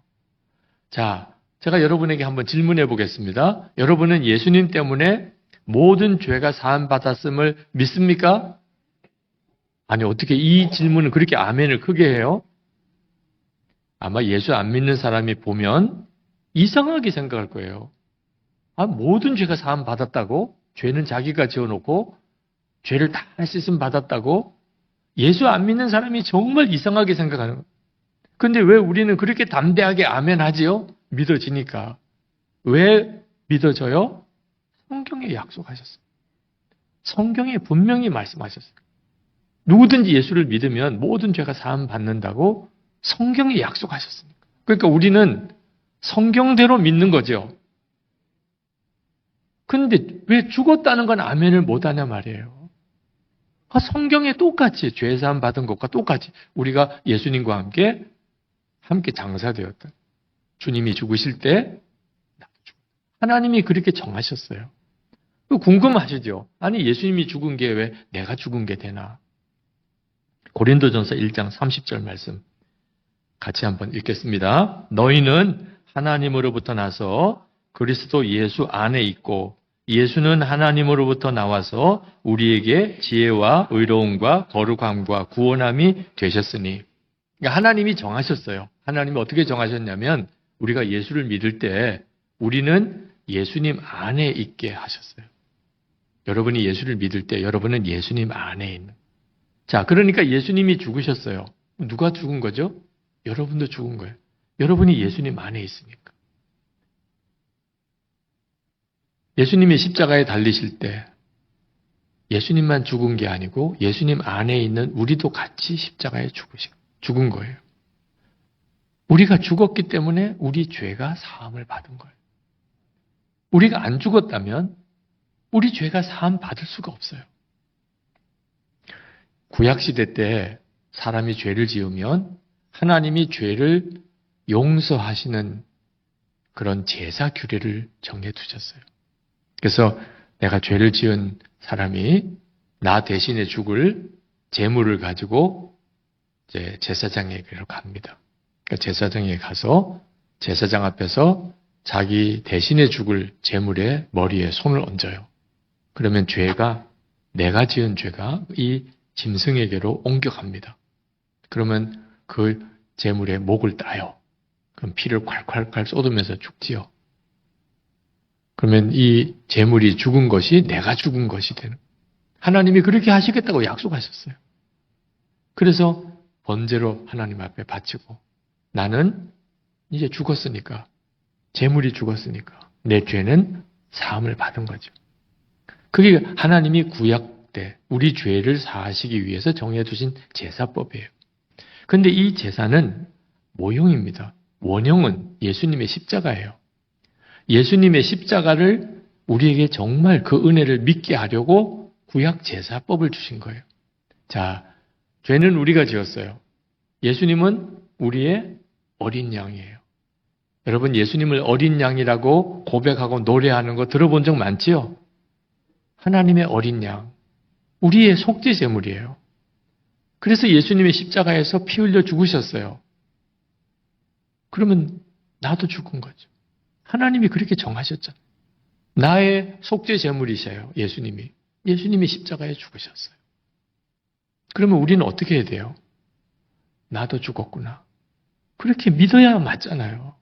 자, 제가 여러분에게 한번 질문해 보겠습니다. 여러분은 예수님 때문에 모든 죄가 사함 받았음을 믿습니까? 아니, 어떻게 이 질문을 그렇게 아멘을 크게 해요? 아마 예수 안 믿는 사람이 보면 이상하게 생각할 거예요. 모든 죄가 사함 받았다고? 죄는 자기가 지어놓고 죄를 다 씻음 받았다고? 예수 안 믿는 사람이 정말 이상하게 생각하는 거예요. 근데 왜 우리는 그렇게 담대하게 아멘 하지요? 믿어지니까. 왜 믿어져요? 성경에 약속하셨어요. 성경에 분명히 말씀하셨어요. 누구든지 예수를 믿으면 모든 죄가 사함 받는다고 성경에 약속하셨습니다. 그러니까 우리는 성경대로 믿는 거죠. 근데 왜 죽었다는 건 아멘을 못하냐 말이에요. 성경에 똑같이 죄사함 받은 것과 똑같이 우리가 예수님과 함께 장사되었다. 주님이 죽으실 때 하나님이 그렇게 정하셨어요. 궁금하시죠? 아니 예수님이 죽은 게 왜 내가 죽은 게 되나? 고린도전서 1장 30절 말씀. 같이 한번 읽겠습니다. 너희는 하나님으로부터 나서 그리스도 예수 안에 있고 예수는 하나님으로부터 나와서 우리에게 지혜와 의로움과 거룩함과 구원함이 되셨으니. 그러니까 하나님이 정하셨어요. 하나님이 어떻게 정하셨냐면 우리가 예수를 믿을 때 우리는 예수님 안에 있게 하셨어요. 여러분이 예수를 믿을 때 여러분은 예수님 안에 있는. 자, 그러니까 예수님이 죽으셨어요. 누가 죽은 거죠? 여러분도 죽은 거예요. 여러분이 예수님 안에 있으니까. 예수님이 십자가에 달리실 때 예수님만 죽은 게 아니고 예수님 안에 있는 우리도 같이 십자가에 죽은 거예요. 우리가 죽었기 때문에 우리 죄가 사함을 받은 거예요. 우리가 안 죽었다면 우리 죄가 사함 받을 수가 없어요. 구약시대 때 사람이 죄를 지으면 하나님이 죄를 용서하시는 그런 제사 규례를 정해 두셨어요. 그래서 내가 죄를 지은 사람이 나 대신에 죽을 제물을 가지고 이제 제사장에게로 갑니다. 그러니까 제사장에 가서 제사장 앞에서 자기 대신에 죽을 제물의 머리에 손을 얹어요. 그러면 죄가 내가 지은 죄가 이 짐승에게로 옮겨갑니다. 그러면 그 제물의 목을 따요. 그럼 피를 콸콸콸 쏟으면서 죽지요. 그러면 이 제물이 죽은 것이 내가 죽은 것이 되는. 하나님이 그렇게 하시겠다고 약속하셨어요. 그래서 번제로 하나님 앞에 바치고 나는 이제 죽었으니까 제물이 죽었으니까 내 죄는 사함을 받은 거죠. 그게 하나님이 구약 때 우리 죄를 사하시기 위해서 정해두신 제사법이에요. 그런데 이 제사는 모형입니다. 원형은 예수님의 십자가예요. 예수님의 십자가를 우리에게 정말 그 은혜를 믿게 하려고 구약 제사법을 주신 거예요. 자, 죄는 우리가 지었어요. 예수님은 우리의 어린 양이에요. 여러분 예수님을 어린 양이라고 고백하고 노래하는 거 들어본 적 많지요? 하나님의 어린 양, 우리의 속죄 제물이에요. 그래서 예수님의 십자가에서 피 흘려 죽으셨어요. 그러면 나도 죽은 거죠. 하나님이 그렇게 정하셨잖아요. 나의 속죄 제물이셔요. 예수님이. 예수님이 십자가에 죽으셨어요. 그러면 우리는 어떻게 해야 돼요? 나도 죽었구나. 그렇게 믿어야 맞잖아요.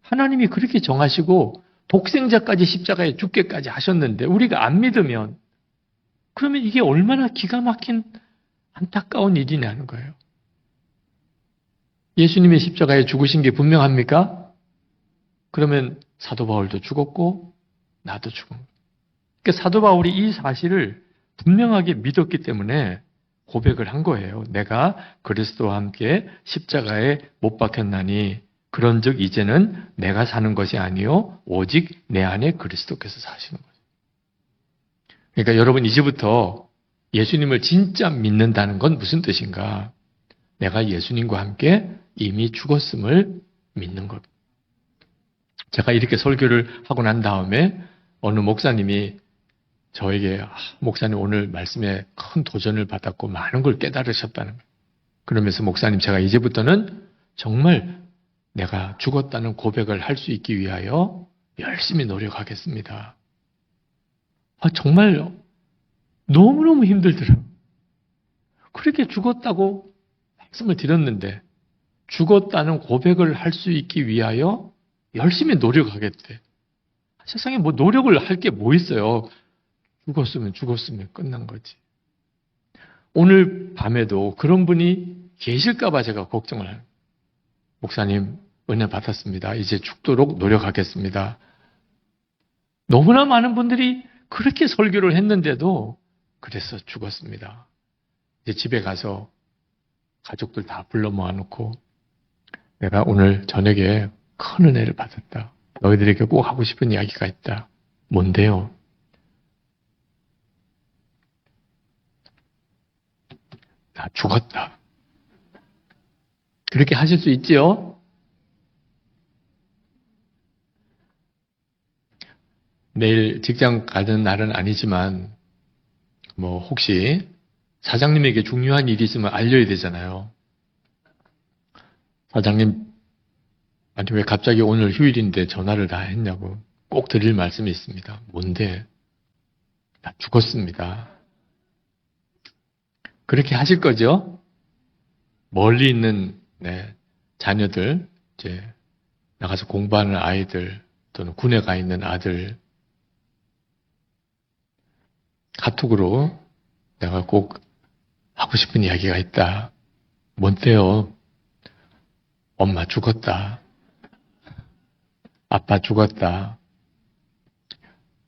하나님이 그렇게 정하시고 독생자까지 십자가에 죽게까지 하셨는데 우리가 안 믿으면 그러면 이게 얼마나 기가 막힌 안타까운 일이냐는 거예요. 예수님의 십자가에 죽으신 게 분명합니까? 그러면 사도 바울도 죽었고 나도 죽은 거예요. 그러니까 사도 바울이 이 사실을 분명하게 믿었기 때문에 고백을 한 거예요. 내가 그리스도와 함께 십자가에 못 박혔나니 그런즉 이제는 내가 사는 것이 아니요 오직 내 안에 그리스도께서 사시는 거예요. 그러니까 여러분 이제부터 예수님을 진짜 믿는다는 건 무슨 뜻인가? 내가 예수님과 함께 이미 죽었음을 믿는 것. 제가 이렇게 설교를 하고 난 다음에 어느 목사님이 저에게 목사님 오늘 말씀에 큰 도전을 받았고 많은 걸 깨달으셨다는 거예요. 그러면서 목사님 제가 이제부터는 정말 내가 죽었다는 고백을 할 수 있기 위하여 열심히 노력하겠습니다. 정말 너무너무 힘들더라고요. 그렇게 죽었다고 말씀을 드렸는데 죽었다는 고백을 할 수 있기 위하여 열심히 노력하겠대. 세상에 뭐 노력을 할 게 뭐 있어요. 죽었으면 끝난 거지. 오늘 밤에도 그런 분이 계실까 봐 제가 걱정을 해요. 목사님 은혜 받았습니다. 이제 죽도록 노력하겠습니다. 너무나 많은 분들이 그렇게 설교를 했는데도 그래서 죽었습니다. 이제 집에 가서 가족들 다 불러 모아놓고 내가 오늘 저녁에 큰 은혜를 받았다. 너희들에게 꼭 하고 싶은 이야기가 있다. 뭔데요? 나 죽었다. 그렇게 하실 수 있지요? 내일 직장 가는 날은 아니지만 혹시 사장님에게 중요한 일이 있으면 알려야 되잖아요. 사장님, 아니 왜 갑자기 오늘 휴일인데 전화를 다 했냐고 꼭 드릴 말씀이 있습니다. 뭔데? 나 죽었습니다. 그렇게 하실 거죠? 멀리 있는 자녀들, 이제 나가서 공부하는 아이들 또는 군에 가 있는 아들 카톡으로 내가 꼭 하고 싶은 이야기가 있다. 뭔데요? 엄마 죽었다. 아빠 죽었다.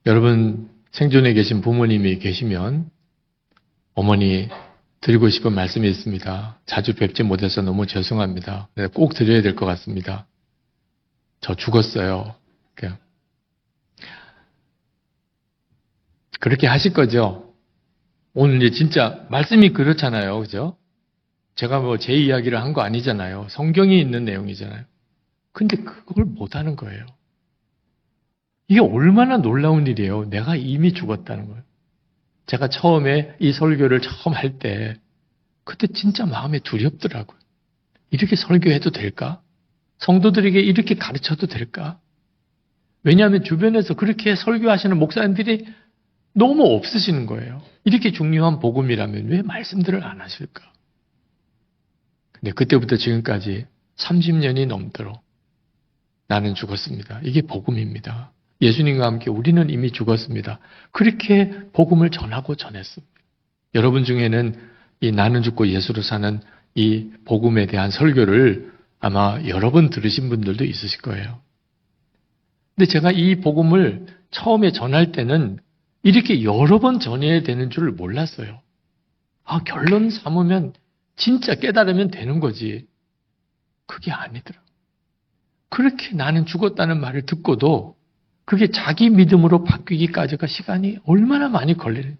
여러분 생존에 계신 부모님이 계시면 어머니 드리고 싶은 말씀이 있습니다. 자주 뵙지 못해서 너무 죄송합니다. 꼭 드려야 될 것 같습니다. 저 죽었어요. 그렇게 하실 거죠? 오늘 이제 진짜 말씀이 그렇잖아요. 그죠? 제가 뭐 제 이야기를 한 거 아니잖아요. 성경이 있는 내용이잖아요. 근데 그걸 못 하는 거예요. 이게 얼마나 놀라운 일이에요. 내가 이미 죽었다는 거예요. 제가 처음에 이 설교를 처음 할 때 그때 진짜 마음에 두렵더라고요. 이렇게 설교해도 될까? 성도들에게 이렇게 가르쳐도 될까? 왜냐하면 주변에서 그렇게 설교하시는 목사님들이 너무 없으시는 거예요. 이렇게 중요한 복음이라면 왜 말씀들을 안 하실까? 근데 그때부터 지금까지 30년이 넘도록 나는 죽었습니다. 이게 복음입니다. 예수님과 함께 우리는 이미 죽었습니다. 그렇게 복음을 전하고 전했습니다. 여러분 중에는 이 나는 죽고 예수로 사는 이 복음에 대한 설교를 아마 여러 번 들으신 분들도 있으실 거예요. 근데 제가 이 복음을 처음에 전할 때는 이렇게 여러 번 전해야 되는 줄 몰랐어요. 결론 삼으면 진짜 깨달으면 되는 거지. 그게 아니더라. 그렇게 나는 죽었다는 말을 듣고도 그게 자기 믿음으로 바뀌기까지가 시간이 얼마나 많이 걸리는.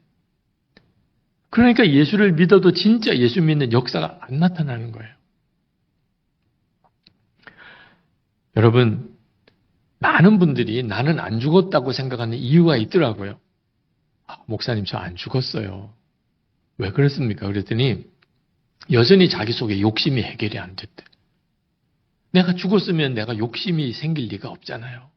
그러니까 예수를 믿어도 진짜 예수 믿는 역사가 안 나타나는 거예요. 여러분, 많은 분들이 나는 안 죽었다고 생각하는 이유가 있더라고요. 목사님, 저 안 죽었어요. 왜 그랬습니까? 그랬더니 여전히 자기 속에 욕심이 해결이 안 됐대. 내가 죽었으면 내가 욕심이 생길 리가 없잖아요.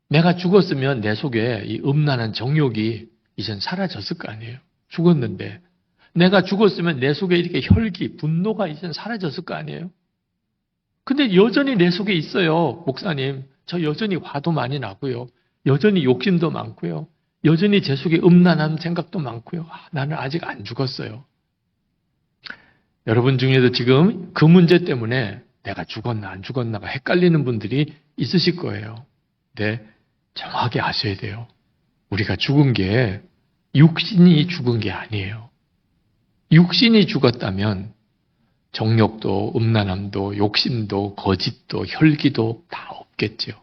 내가 죽었으면 내 속에 이 음란한 정욕이 이젠 사라졌을 거 아니에요. 죽었는데. 내가 죽었으면 내 속에 이렇게 혈기, 분노가 이젠 사라졌을 거 아니에요. 근데 여전히 내 속에 있어요. 목사님, 저 여전히 화도 많이 나고요. 여전히 욕심도 많고요. 여전히 제 속에 음란한 생각도 많고요. 나는 아직 안 죽었어요. 여러분 중에도 지금 그 문제 때문에 내가 죽었나 안 죽었나가 헷갈리는 분들이 있으실 거예요. 근데 정확히 아셔야 돼요. 우리가 죽은 게 육신이 죽은 게 아니에요. 육신이 죽었다면 정욕도 음란함도 욕심도 거짓도 혈기도 다 없겠죠.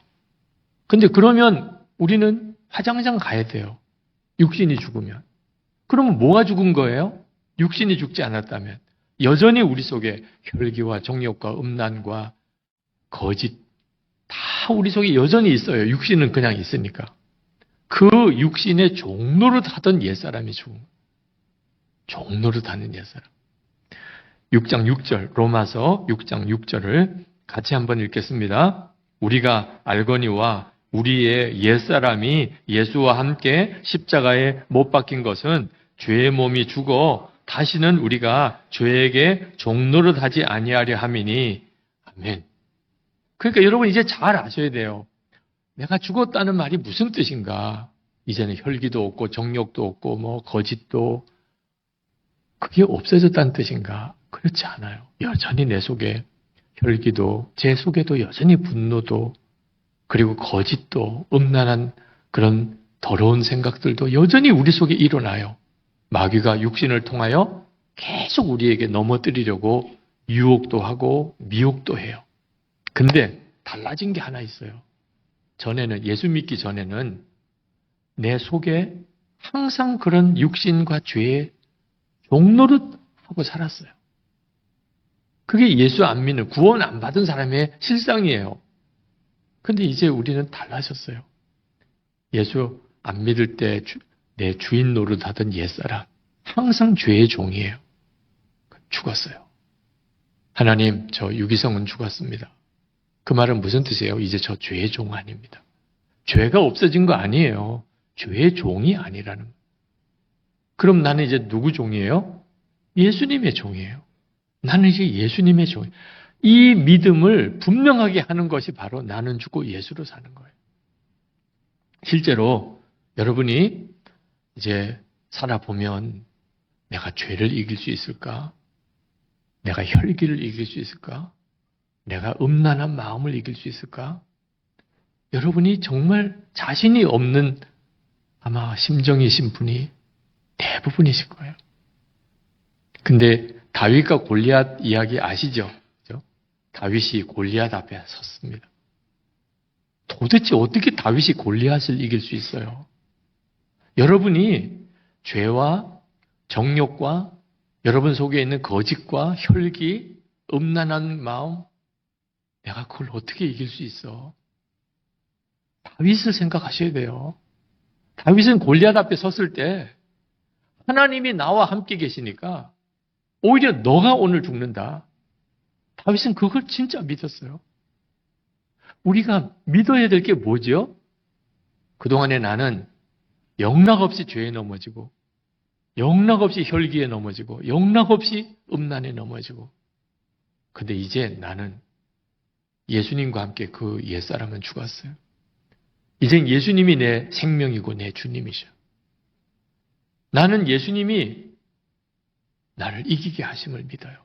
근데 그러면 우리는 화장장 가야 돼요. 육신이 죽으면. 그러면 뭐가 죽은 거예요? 육신이 죽지 않았다면 여전히 우리 속에 혈기와 정욕과 음란과 거짓 다 우리 속에 여전히 있어요. 육신은 그냥 있으니까. 그 육신의 종노릇하던 옛사람이 죽은 거예요. 종노릇하는 옛사람. 6장 6절 로마서 6장 6절을 같이 한번 읽겠습니다. 우리가 알거니와 우리의 옛사람이 예수와 함께 십자가에 못 박힌 것은 죄의 몸이 죽어 다시는 우리가 죄에게 종노릇하지 아니하려 함이니 아멘. 그러니까 여러분 이제 잘 아셔야 돼요. 내가 죽었다는 말이 무슨 뜻인가? 이제는 혈기도 없고 정욕도 없고 뭐 거짓도 그게 없어졌다는 뜻인가? 그렇지 않아요. 여전히 내 속에 혈기도 제 속에도 여전히 분노도 그리고 거짓도 음란한 그런 더러운 생각들도 여전히 우리 속에 일어나요. 마귀가 육신을 통하여 계속 우리에게 넘어뜨리려고 유혹도 하고 미혹도 해요. 근데 달라진 게 하나 있어요. 전에는 예수 믿기 전에는 내 속에 항상 그런 육신과 죄의 종노릇하고 살았어요. 그게 예수 안 믿는 구원 안 받은 사람의 실상이에요. 근데 이제 우리는 달라졌어요. 예수 안 믿을 때 내 주인 노릇하던 옛사람 항상 죄의 종이에요. 죽었어요. 하나님, 저 유기성은 죽었습니다. 그 말은 무슨 뜻이에요? 이제 저 죄의 종 아닙니다. 죄가 없어진 거 아니에요. 죄의 종이 아니라는 거예요. 그럼 나는 이제 누구 종이에요? 예수님의 종이에요. 나는 이제 예수님의 종이에요. 이 믿음을 분명하게 하는 것이 바로 나는 죽고 예수로 사는 거예요. 실제로 여러분이 이제 살아보면 내가 죄를 이길 수 있을까? 내가 혈기를 이길 수 있을까? 내가 음란한 마음을 이길 수 있을까? 여러분이 정말 자신이 없는 아마 심정이신 분이 대부분이실 거예요. 근데 다윗과 골리앗 이야기 아시죠? 그죠? 다윗이 골리앗 앞에 섰습니다. 도대체 어떻게 다윗이 골리앗을 이길 수 있어요? 여러분이 죄와 정욕과 여러분 속에 있는 거짓과 혈기, 음란한 마음, 내가 그걸 어떻게 이길 수 있어? 다윗을 생각하셔야 돼요. 다윗은 골리앗 앞에 섰을 때 하나님이 나와 함께 계시니까 오히려 너가 오늘 죽는다. 다윗은 그걸 진짜 믿었어요. 우리가 믿어야 될 게 뭐죠? 그동안에 나는 영락없이 죄에 넘어지고 영락없이 혈기에 넘어지고 영락없이 음란에 넘어지고 근데 이제 나는 예수님과 함께 그 옛사람은 죽었어요. 이젠 예수님이 내 생명이고 내 주님이셔. 나는 예수님이 나를 이기게 하심을 믿어요.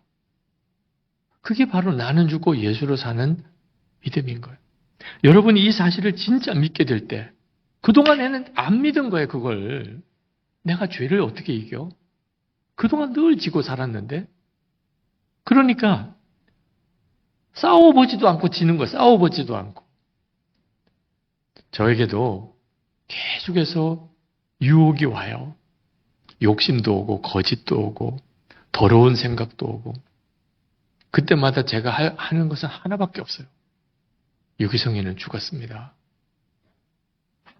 그게 바로 나는 죽고 예수로 사는 믿음인 거예요. 여러분이 이 사실을 진짜 믿게 될 때 그동안에는 안 믿은 거예요. 그걸. 내가 죄를 어떻게 이겨? 그동안 늘 지고 살았는데 그러니까 싸워보지도 않고 지는 거예요. 싸워보지도 않고. 저에게도 계속해서 유혹이 와요. 욕심도 오고 거짓도 오고 더러운 생각도 오고 그때마다 제가 하는 것은 하나밖에 없어요. 유기성에는 죽었습니다.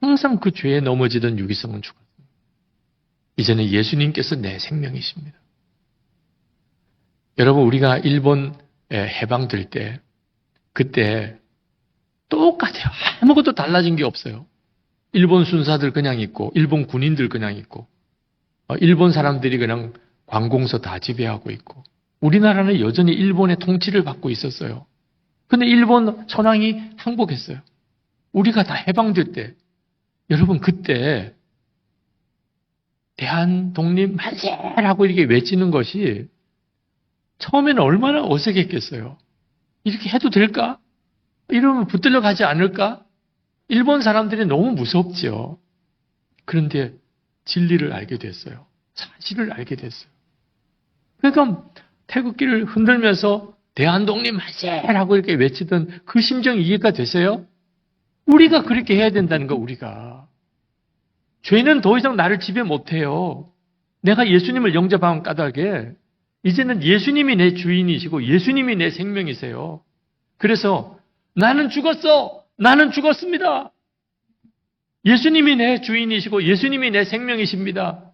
항상 그 죄에 넘어지던 유기성은 죽었습니다. 이제는 예수님께서 내 생명이십니다. 여러분 우리가 일본에 해방될 때 그때 똑같아요. 아무것도 달라진 게 없어요. 일본 순사들 그냥 있고 일본 군인들 그냥 있고 일본 사람들이 그냥 관공서 다 지배하고 있고 우리나라는 여전히 일본의 통치를 받고 있었어요. 근데 일본 선왕이 항복했어요. 우리가 다 해방될 때 여러분 그때 대한 독립 만세라고 이렇게 외치는 것이 처음에는 얼마나 어색했겠어요. 이렇게 해도 될까? 이러면 붙들려 가지 않을까? 일본 사람들이 너무 무섭죠. 그런데 진리를 알게 됐어요. 사실을 알게 됐어요. 그러니까 태극기를 흔들면서 대한독립 만세라고 이렇게 외치던 그 심정이 이해가 되세요? 우리가 그렇게 해야 된다는 거, 우리가. 죄는 더 이상 나를 지배 못해요. 내가 예수님을 영접한 까닭에 이제는 예수님이 내 주인이시고 예수님이 내 생명이세요. 그래서 나는 죽었어. 나는 죽었습니다. 예수님이 내 주인이시고 예수님이 내 생명이십니다.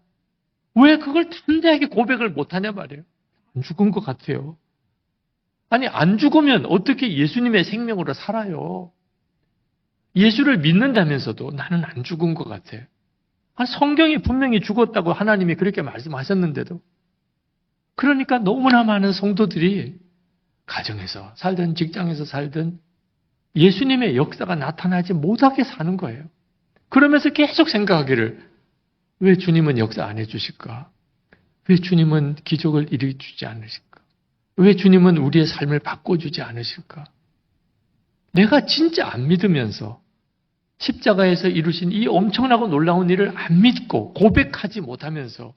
왜 그걸 담대하게 고백을 못하냐 말이에요. 안 죽은 것 같아요. 아니 안 죽으면 어떻게 예수님의 생명으로 살아요. 예수를 믿는다면서도 나는 안 죽은 것 같아. 성경이 분명히 죽었다고 하나님이 그렇게 말씀하셨는데도 그러니까 너무나 많은 성도들이 가정에서 살든 직장에서 살든 예수님의 역사가 나타나지 못하게 사는 거예요. 그러면서 계속 생각하기를 왜 주님은 역사 안 해주실까? 왜 주님은 기적을 일으켜주지 않으실까? 왜 주님은 우리의 삶을 바꿔주지 않으실까? 내가 진짜 안 믿으면서 십자가에서 이루신 이 엄청나고 놀라운 일을 안 믿고 고백하지 못하면서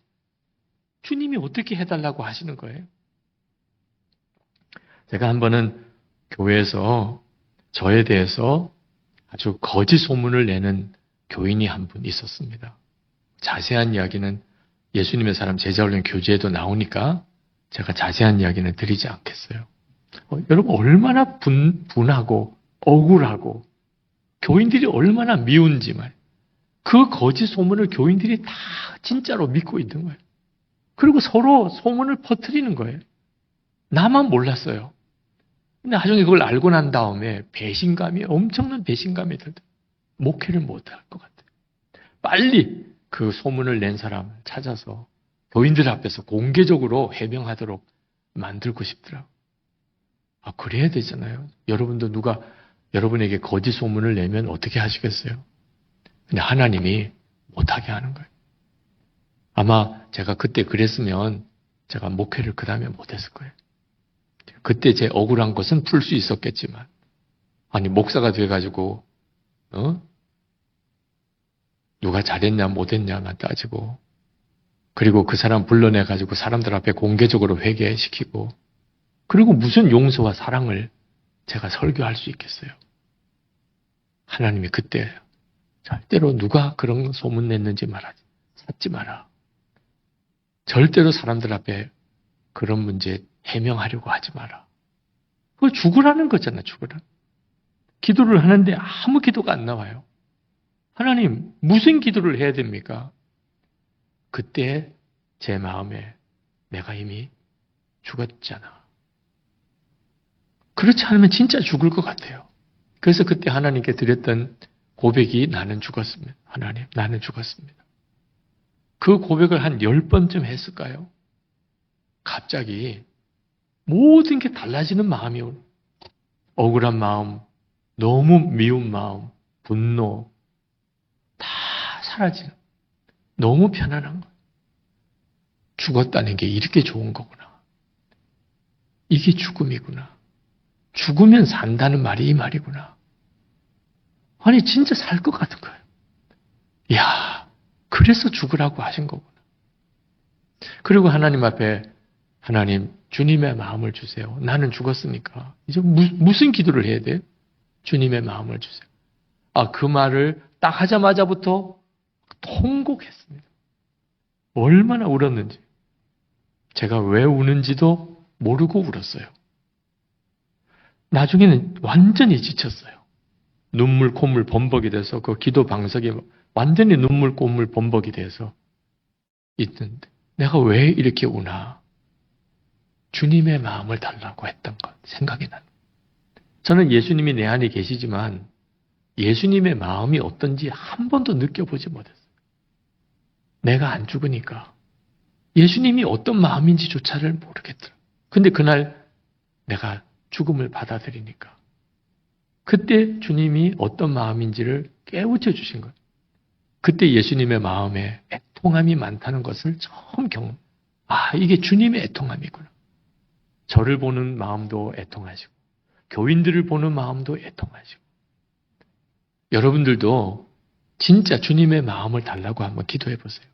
주님이 어떻게 해달라고 하시는 거예요? 제가 한 번은 교회에서 저에 대해서 아주 거짓 소문을 내는 교인이 한 분 있었습니다. 자세한 이야기는 예수님의 사람 제자훈련 교재에도 나오니까 제가 자세한 이야기는 드리지 않겠어요. 여러분 얼마나 분하고 억울하고 교인들이 얼마나 미운지 말. 그 거짓 소문을 교인들이 다 진짜로 믿고 있는 거예요. 그리고 서로 소문을 퍼뜨리는 거예요. 나만 몰랐어요. 근데 나중에 그걸 알고 난 다음에 엄청난 배신감이 들더라고요. 목회를 못할 것 같아요. 빨리 그 소문을 낸 사람을 찾아서 교인들 앞에서 공개적으로 해명하도록 만들고 싶더라고요. 그래야 되잖아요. 여러분도 누가 여러분에게 거짓 소문을 내면 어떻게 하시겠어요? 근데 하나님이 못하게 하는 거예요. 아마 제가 그때 그랬으면 제가 목회를 그 다음에 못했을 거예요. 그때 제 억울한 것은 풀 수 있었겠지만, 목사가 돼가지고, 누가 잘했냐, 못했냐만 따지고, 그리고 그 사람 불러내가지고 사람들 앞에 공개적으로 회개시키고, 그리고 무슨 용서와 사랑을 제가 설교할 수 있겠어요? 하나님이 그때 절대로 누가 그런 소문 냈는지 말하지, 찾지 마라. 절대로 사람들 앞에 그런 문제 해명하려고 하지 마라. 그걸 죽으라는 거잖아, 죽으라. 기도를 하는데 아무 기도가 안 나와요. 하나님, 무슨 기도를 해야 됩니까? 그때 제 마음에 내가 이미 죽었잖아. 그렇지 않으면 진짜 죽을 것 같아요. 그래서 그때 하나님께 드렸던 고백이 나는 죽었습니다. 하나님, 나는 죽었습니다. 그 고백을 한 10번쯤 했을까요? 갑자기 모든 게 달라지는 마음이 오는, 억울한 마음, 너무 미운 마음, 분노 다 사라지는, 너무 편안한 거예요. 죽었다는 게 이렇게 좋은 거구나. 이게 죽음이구나. 죽으면 산다는 말이 이 말이구나. 아니 진짜 살 것 같은 거예요. 이야, 그래서 죽으라고 하신 거구나. 그리고 하나님 앞에 하나님, 주님의 마음을 주세요. 나는 죽었으니까. 이제 무슨 기도를 해야 돼요? 주님의 마음을 주세요. 그 말을 딱 하자마자부터 통곡했습니다. 얼마나 울었는지. 제가 왜 우는지도 모르고 울었어요. 나중에는 완전히 지쳤어요. 눈물, 콧물 범벅이 돼서 그 기도 방석이 완전히 눈물, 콧물 범벅이 돼서 있는데 내가 왜 이렇게 우나? 주님의 마음을 달라고 했던 것 생각이 나요. 저는 예수님이 내 안에 계시지만 예수님의 마음이 어떤지 한 번도 느껴보지 못했어요. 내가 안 죽으니까 예수님이 어떤 마음인지조차를 모르겠더라고요. 근데 그날 내가 죽음을 받아들이니까 그때 주님이 어떤 마음인지를 깨우쳐 주신 거예요. 그때 예수님의 마음에 애통함이 많다는 것을 처음 이게 주님의 애통함이구나. 저를 보는 마음도 애통하시고 교인들을 보는 마음도 애통하시고 여러분들도 진짜 주님의 마음을 달라고 한번 기도해 보세요.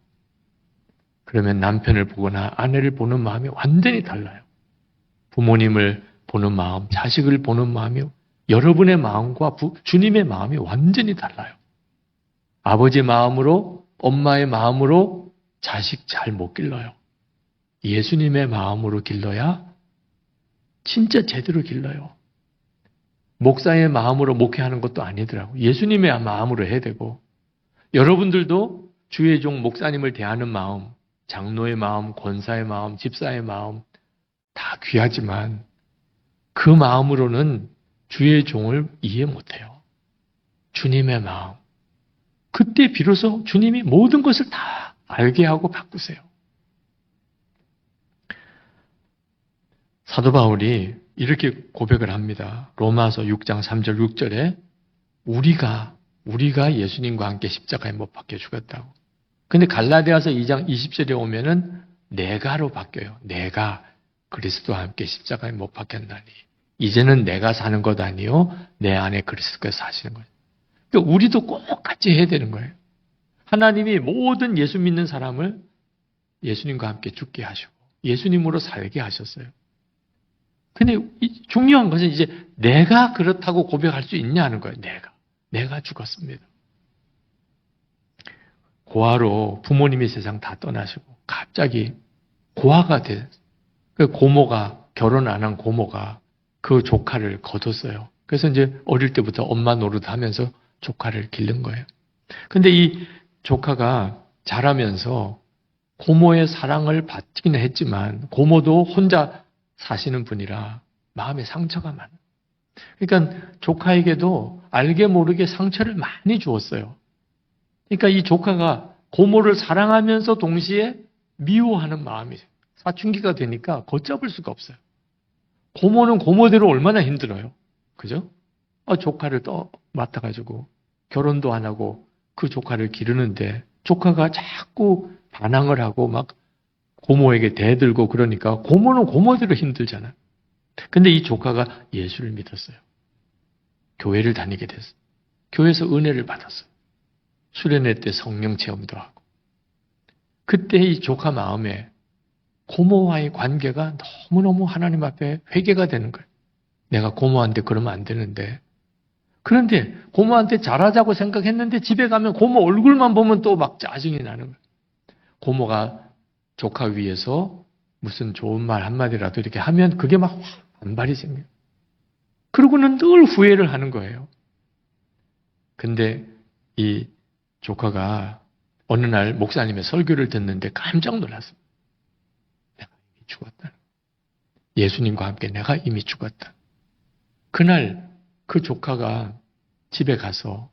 그러면 남편을 보거나 아내를 보는 마음이 완전히 달라요. 부모님을 보는 마음, 자식을 보는 마음이 여러분의 마음과 주님의 마음이 완전히 달라요. 아버지 마음으로, 엄마의 마음으로 자식 잘 못 길러요. 예수님의 마음으로 길러야 진짜 제대로 길러요. 목사의 마음으로 목회하는 것도 아니더라고요. 예수님의 마음으로 해야 되고 여러분들도 주의 종 목사님을 대하는 마음, 장로의 마음, 권사의 마음, 집사의 마음 다 귀하지만 그 마음으로는 주의 종을 이해 못해요. 주님의 마음. 그때 비로소 주님이 모든 것을 다 알게 하고 바꾸세요. 사도 바울이 이렇게 고백을 합니다. 로마서 6장 3절 6절에 우리가 예수님과 함께 십자가에 못 박혀 죽었다고. 근데 갈라디아서 2장 20절에 오면은 내가로 바뀌어요. 내가 그리스도와 함께 십자가에 못 박혔나니 이제는 내가 사는 것 아니요 내 안에 그리스도께서 사시는 거예요. 그러니까 우리도 꼭 같이 해야 되는 거예요. 하나님이 모든 예수 믿는 사람을 예수님과 함께 죽게 하시고 예수님으로 살게 하셨어요. 근데 중요한 것은 이제 내가 그렇다고 고백할 수 있냐는 거예요. 내가 죽었습니다. 고아로 부모님이 세상 다 떠나시고 갑자기 고아가 돼. 그 고모가 결혼 안 한 고모가 그 조카를 거뒀어요. 그래서 이제 어릴 때부터 엄마 노릇하면서 조카를 기른 거예요. 근데 이 조카가 자라면서 고모의 사랑을 받기는 했지만 고모도 혼자 사시는 분이라 마음에 상처가 많아요. 그러니까 조카에게도 알게 모르게 상처를 많이 주었어요. 그러니까 이 조카가 고모를 사랑하면서 동시에 미워하는 마음이 사춘기가 되니까 걷잡을 수가 없어요. 고모는 고모대로 얼마나 힘들어요. 그죠? 조카를 또 맡아가지고 결혼도 안 하고 그 조카를 기르는데 조카가 자꾸 반항을 하고 막 고모에게 대들고 그러니까 고모는 고모대로 힘들잖아요. 근데 이 조카가 예수를 믿었어요. 교회를 다니게 됐어요. 교회에서 은혜를 받았어요. 수련회 때 성령 체험도 하고. 그때 이 조카 마음에 고모와의 관계가 너무너무 하나님 앞에 회개가 되는 거예요. 내가 고모한테 그러면 안 되는데. 그런데 고모한테 잘하자고 생각했는데 집에 가면 고모 얼굴만 보면 또 막 짜증이 나는 거예요. 고모가 조카 위해서 무슨 좋은 말 한마디라도 이렇게 하면 그게 막 반발이 생겨요. 그러고는 늘 후회를 하는 거예요. 근데 이 조카가 어느 날 목사님의 설교를 듣는데 깜짝 놀랐어요. 내가 이미 죽었다. 예수님과 함께 내가 이미 죽었다. 그날 그 조카가 집에 가서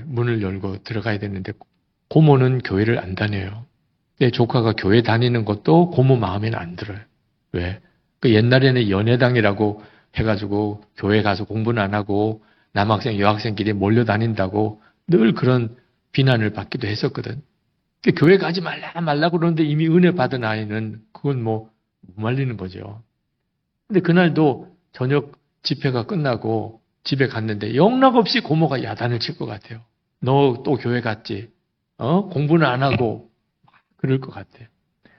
문을 열고 들어가야 되는데 고모는 교회를 안 다녀요. 조카가 교회 다니는 것도 고모 마음에는 안 들어요. 왜? 그 옛날에는 연회당이라고 해가지고 교회 가서 공부는 안 하고 남학생, 여학생끼리 몰려다닌다고 늘 그런 비난을 받기도 했었거든. 교회 가지 말라 그러는데 이미 은혜 받은 아이는 그건 못 말리는 거죠. 근데 그날도 저녁 집회가 끝나고 집에 갔는데 영락없이 고모가 야단을 칠 것 같아요. 너 또 교회 갔지? 공부는 안 하고 그럴 것 같아요.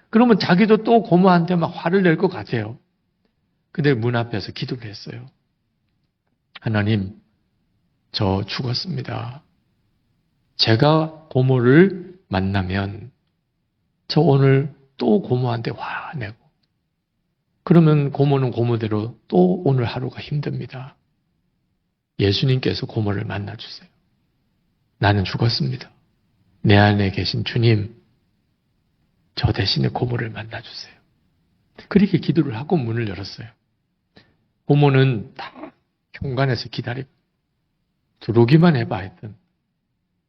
그러면 자기도 또 고모한테 막 화를 낼 것 같아요. 근데 문 앞에서 기도를 했어요. 하나님, 저 죽었습니다. 제가 고모를 만나면 저 오늘 또 고모한테 화내고 그러면 고모는 고모대로 또 오늘 하루가 힘듭니다. 예수님께서 고모를 만나주세요. 나는 죽었습니다. 내 안에 계신 주님, 저 대신에 고모를 만나주세요. 그렇게 기도를 하고 문을 열었어요. 고모는 다 현관에서 기다리고 들어오기만 해봐 했던.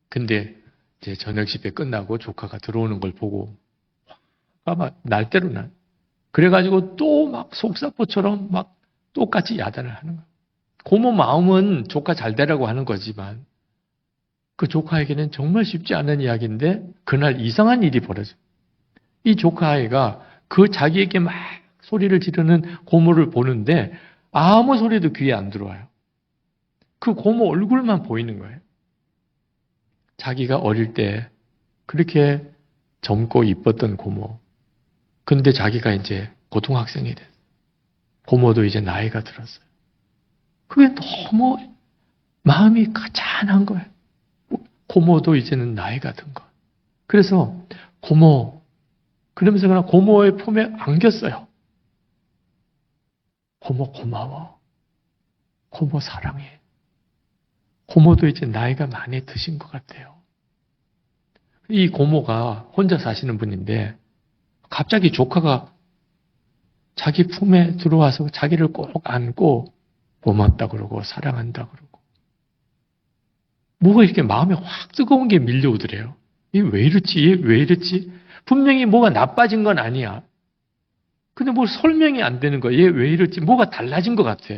근데 이제 저녁 집회 끝나고 조카가 들어오는 걸 보고 화가 막 날 대로 난. 그래가지고 또 막 속사포처럼 막 똑같이 야단을 하는 거예요. 고모 마음은 조카 잘 되라고 하는 거지만 그 조카에게는 정말 쉽지 않은 이야기인데 그날 이상한 일이 벌어져요. 이 조카 아이가 그 자기에게 막 소리를 지르는 고모를 보는데 아무 소리도 귀에 안 들어와요. 그 고모 얼굴만 보이는 거예요. 자기가 어릴 때 그렇게 젊고 이뻤던 고모. 근데 자기가 이제 고등학생이 됐어요. 고모도 이제 나이가 들었어요. 그게 너무 마음이 가짠한 거예요. 고모도 이제는 나이가 든 거. 그래서 고모, 그러면서 그냥 고모의 품에 안겼어요. 고모 고마워. 고모 사랑해. 고모도 이제 나이가 많이 드신 것 같아요. 이 고모가 혼자 사시는 분인데 갑자기 조카가 자기 품에 들어와서 자기를 꼭 안고 고맙다 그러고 사랑한다 그러고 뭐가 이렇게 마음에 확 뜨거운 게 밀려오더래요. 이게 왜 이렇지? 얘 왜 이랬지? 분명히 뭐가 나빠진 건 아니야. 근데 뭐 설명이 안 되는 거야. 얘 왜 이랬지? 뭐가 달라진 것 같아.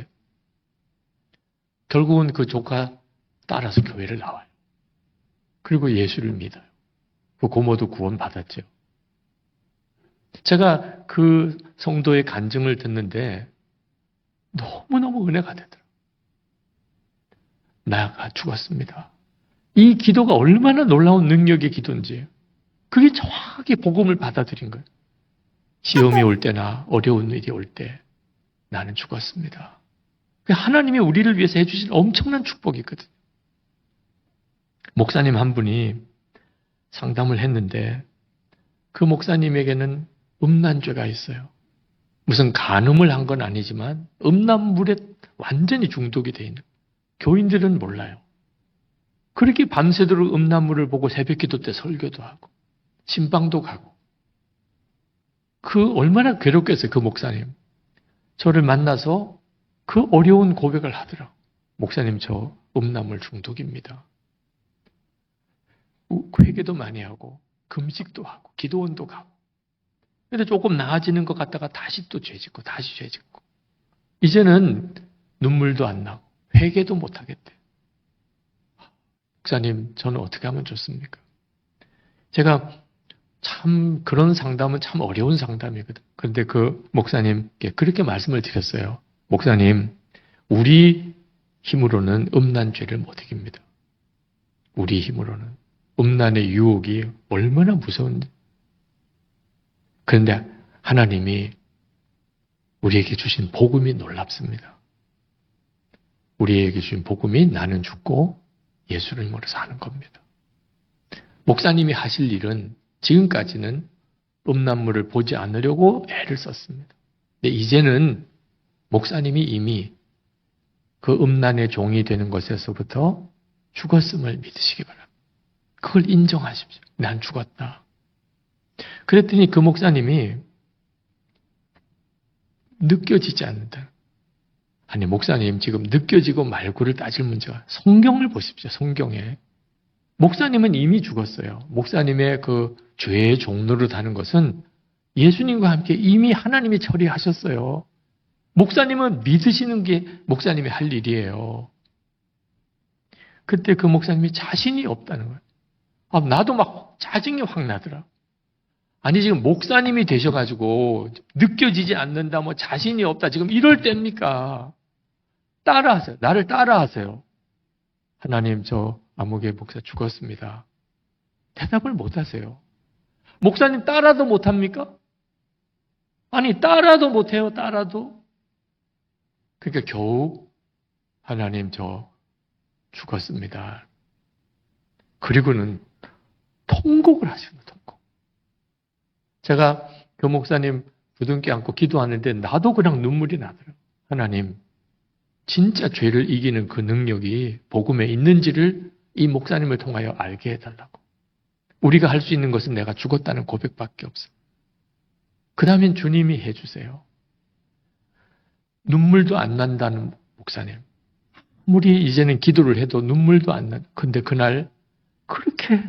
결국은 그 조카 따라서 교회를 나와요. 그리고 예수를 믿어요. 그 고모도 구원받았죠. 제가 그 성도의 간증을 듣는데 너무너무 은혜가 되더라고요. 나가 죽었습니다. 이 기도가 얼마나 놀라운 능력의 기도인지 그게 정확하게 복음을 받아들인 거예요. 시험이 올 때나 어려운 일이 올 때 나는 죽었습니다. 하나님이 우리를 위해서 해주신 엄청난 축복이거든요. 목사님 한 분이 상담을 했는데 그 목사님에게는 음란죄가 있어요. 무슨 간음을 한 건 아니지만 음란물에 완전히 중독이 돼 있는. 교인들은 몰라요. 그렇게 밤새도록 음란물을 보고 새벽기도 때 설교도 하고 신방도 가고 그 얼마나 괴롭겠어요 그 목사님. 저를 만나서 그 어려운 고백을 하더라고요. 목사님, 저 음란물 중독입니다. 회개도 많이 하고 금식도 하고 기도원도 가고, 근데 조금 나아지는 것 같다가 다시 또 죄짓고 다시 죄짓고, 이제는 눈물도 안 나고 회개도 못 하겠대. 목사님, 저는 어떻게 하면 좋습니까? 제가 참 그런 상담은 참 어려운 상담이거든. 그런데 그 목사님께 그렇게 말씀을 드렸어요. 목사님, 우리 힘으로는 음란죄를 못 이깁니다. 우리 힘으로는. 음란의 유혹이 얼마나 무서운지. 그런데 하나님이 우리에게 주신 복음이 놀랍습니다. 우리에게 주신 복음이 나는 죽고 예수를 힘으로 사는 겁니다. 목사님이 하실 일은 지금까지는 음란물을 보지 않으려고 애를 썼습니다. 근데 이제는 목사님이 이미 그 음란의 종이 되는 것에서부터 죽었음을 믿으시기 바랍니다. 그걸 인정하십시오. 난 죽었다. 그랬더니 그 목사님이 느껴지지 않는다. 아니, 목사님, 지금 느껴지고 말고를 따질 문제가, 성경을 보십시오. 성경에. 목사님은 이미 죽었어요. 목사님의 그 죄의 종로를 다는 것은 예수님과 함께 이미 하나님이 처리하셨어요. 목사님은 믿으시는 게 목사님이 할 일이에요. 그때 그 목사님이 자신이 없다는 거예요. 나도 막 짜증이 확 나더라. 아니, 지금 목사님이 되셔가지고 느껴지지 않는다, 뭐 자신이 없다, 지금 이럴 때입니까? 따라하세요. 나를 따라하세요. 하나님, 저 아무개 목사 죽었습니다. 대답을 못 하세요. 목사님 따라도 못 합니까? 아니, 따라도 못 해요. 따라도. 그러니까 겨우 하나님, 저 죽었습니다. 그리고는 통곡을 하십니다. 통곡. 제가 그 목사님 부둥켜 안고 기도하는데 나도 그냥 눈물이 나더라고요. 하나님, 진짜 죄를 이기는 그 능력이 복음에 있는지를 이 목사님을 통하여 알게 해달라고. 우리가 할 수 있는 것은 내가 죽었다는 고백밖에 없어. 그 다음엔 주님이 해주세요. 눈물도 안 난다는 목사님. 아무리 이제는 기도를 해도 눈물도 안 나. 근데 그날 그렇게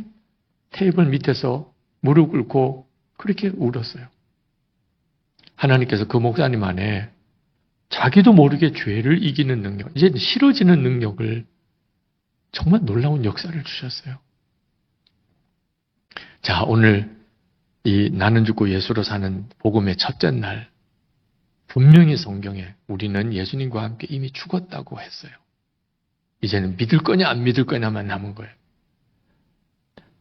테이블 밑에서 무릎 꿇고 그렇게 울었어요. 하나님께서 그 목사님 안에 자기도 모르게 죄를 이기는 능력, 이제 싫어지는 능력을, 정말 놀라운 역사를 주셨어요. 자, 오늘 이 나는 죽고 예수로 사는 복음의 첫째 날, 분명히 성경에 우리는 예수님과 함께 이미 죽었다고 했어요. 이제는 믿을 거냐 안 믿을 거냐만 남은 거예요.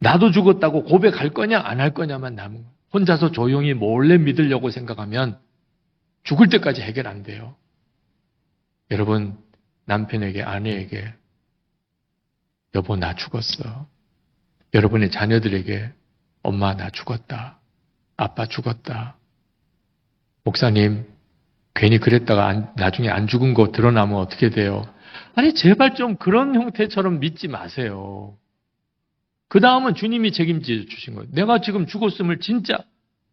나도 죽었다고 고백할 거냐 안 할 거냐만 남은 거예요. 혼자서 조용히 몰래 믿으려고 생각하면 죽을 때까지 해결 안 돼요. 여러분, 남편에게, 아내에게 여보, 나 죽었어. 여러분의 자녀들에게 엄마, 나 죽었다. 아빠 죽었다. 목사님, 괜히 그랬다가 나중에 안 죽은 거 드러나면 어떻게 돼요? 아니, 제발 좀 그런 형태처럼 믿지 마세요. 그 다음은 주님이 책임져 주신 거예요. 내가 지금 죽었음을 진짜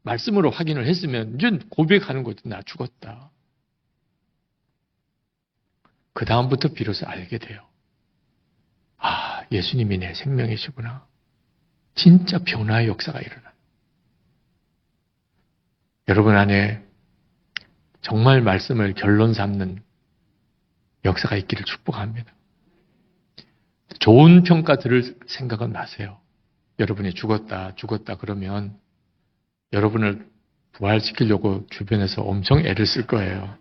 말씀으로 확인을 했으면 이제 고백하는 거죠. 나 죽었다. 그 다음부터 비로소 알게 돼요. 아, 예수님이 내 생명이시구나. 진짜 변화의 역사가 일어나요. 여러분 안에 정말 말씀을 결론 삼는 역사가 있기를 축복합니다. 좋은 평가 들을 생각은 마세요. 여러분이 죽었다 그러면 여러분을 부활시키려고 주변에서 엄청 애를 쓸 거예요.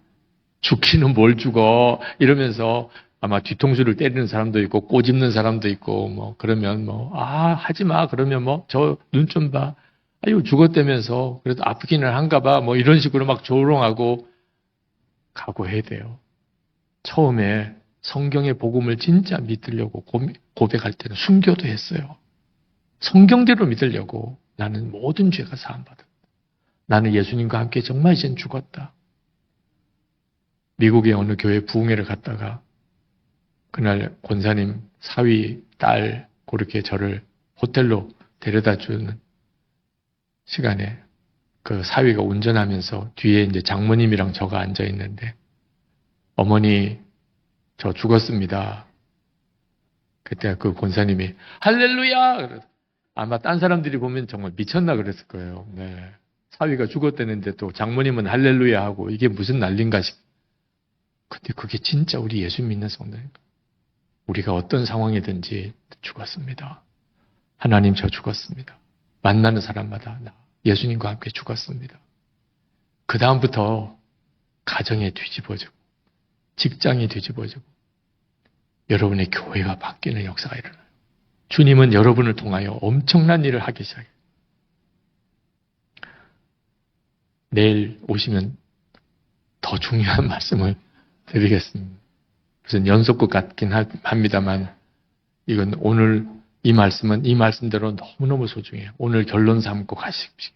죽기는 뭘 죽어 이러면서 아마 뒤통수를 때리는 사람도 있고 꼬집는 사람도 있고 뭐 그러면 하지 마 그러면 저 눈 좀 봐. 아유 죽었다면서 그래도 아프기는 한가 봐. 뭐 이런 식으로 막 조롱하고 각오해야 돼요. 처음에 성경의 복음을 진짜 믿으려고 고백할 때는 순교도 했어요. 성경대로 믿으려고 나는 모든 죄가 사함받았다. 나는 예수님과 함께 정말 이젠 죽었다. 미국의 어느 교회 부흥회를 갔다가 그날 권사님 사위 딸 그렇게 저를 호텔로 데려다 주는 시간에 그 사위가 운전하면서 뒤에 이제 장모님이랑 저가 앉아 있는데 어머니 저 죽었습니다. 그때 그 권사님이 할렐루야! 그래서 아마 딴 사람들이 보면 정말 미쳤나 그랬을 거예요. 네. 사위가 죽었다는데 또 장모님은 할렐루야 하고 이게 무슨 난린가 싶. 근데 그게 진짜 우리 예수 믿는 성도입니다. 우리가 어떤 상황이든지 죽었습니다. 하나님 저 죽었습니다. 만나는 사람마다 나 예수님과 함께 죽었습니다. 그 다음부터 가정이 뒤집어지고 직장이 뒤집어지고 여러분의 교회가 바뀌는 역사가 일어나요. 주님은 여러분을 통하여 엄청난 일을 하기 시작해요. 내일 오시면 더 중요한 말씀을 드리겠습니다. 무슨 연속극 같긴 합니다만 이건 오늘 이 말씀은 이 말씀대로 너무너무 소중해요. 오늘 결론 삼고 가십시오.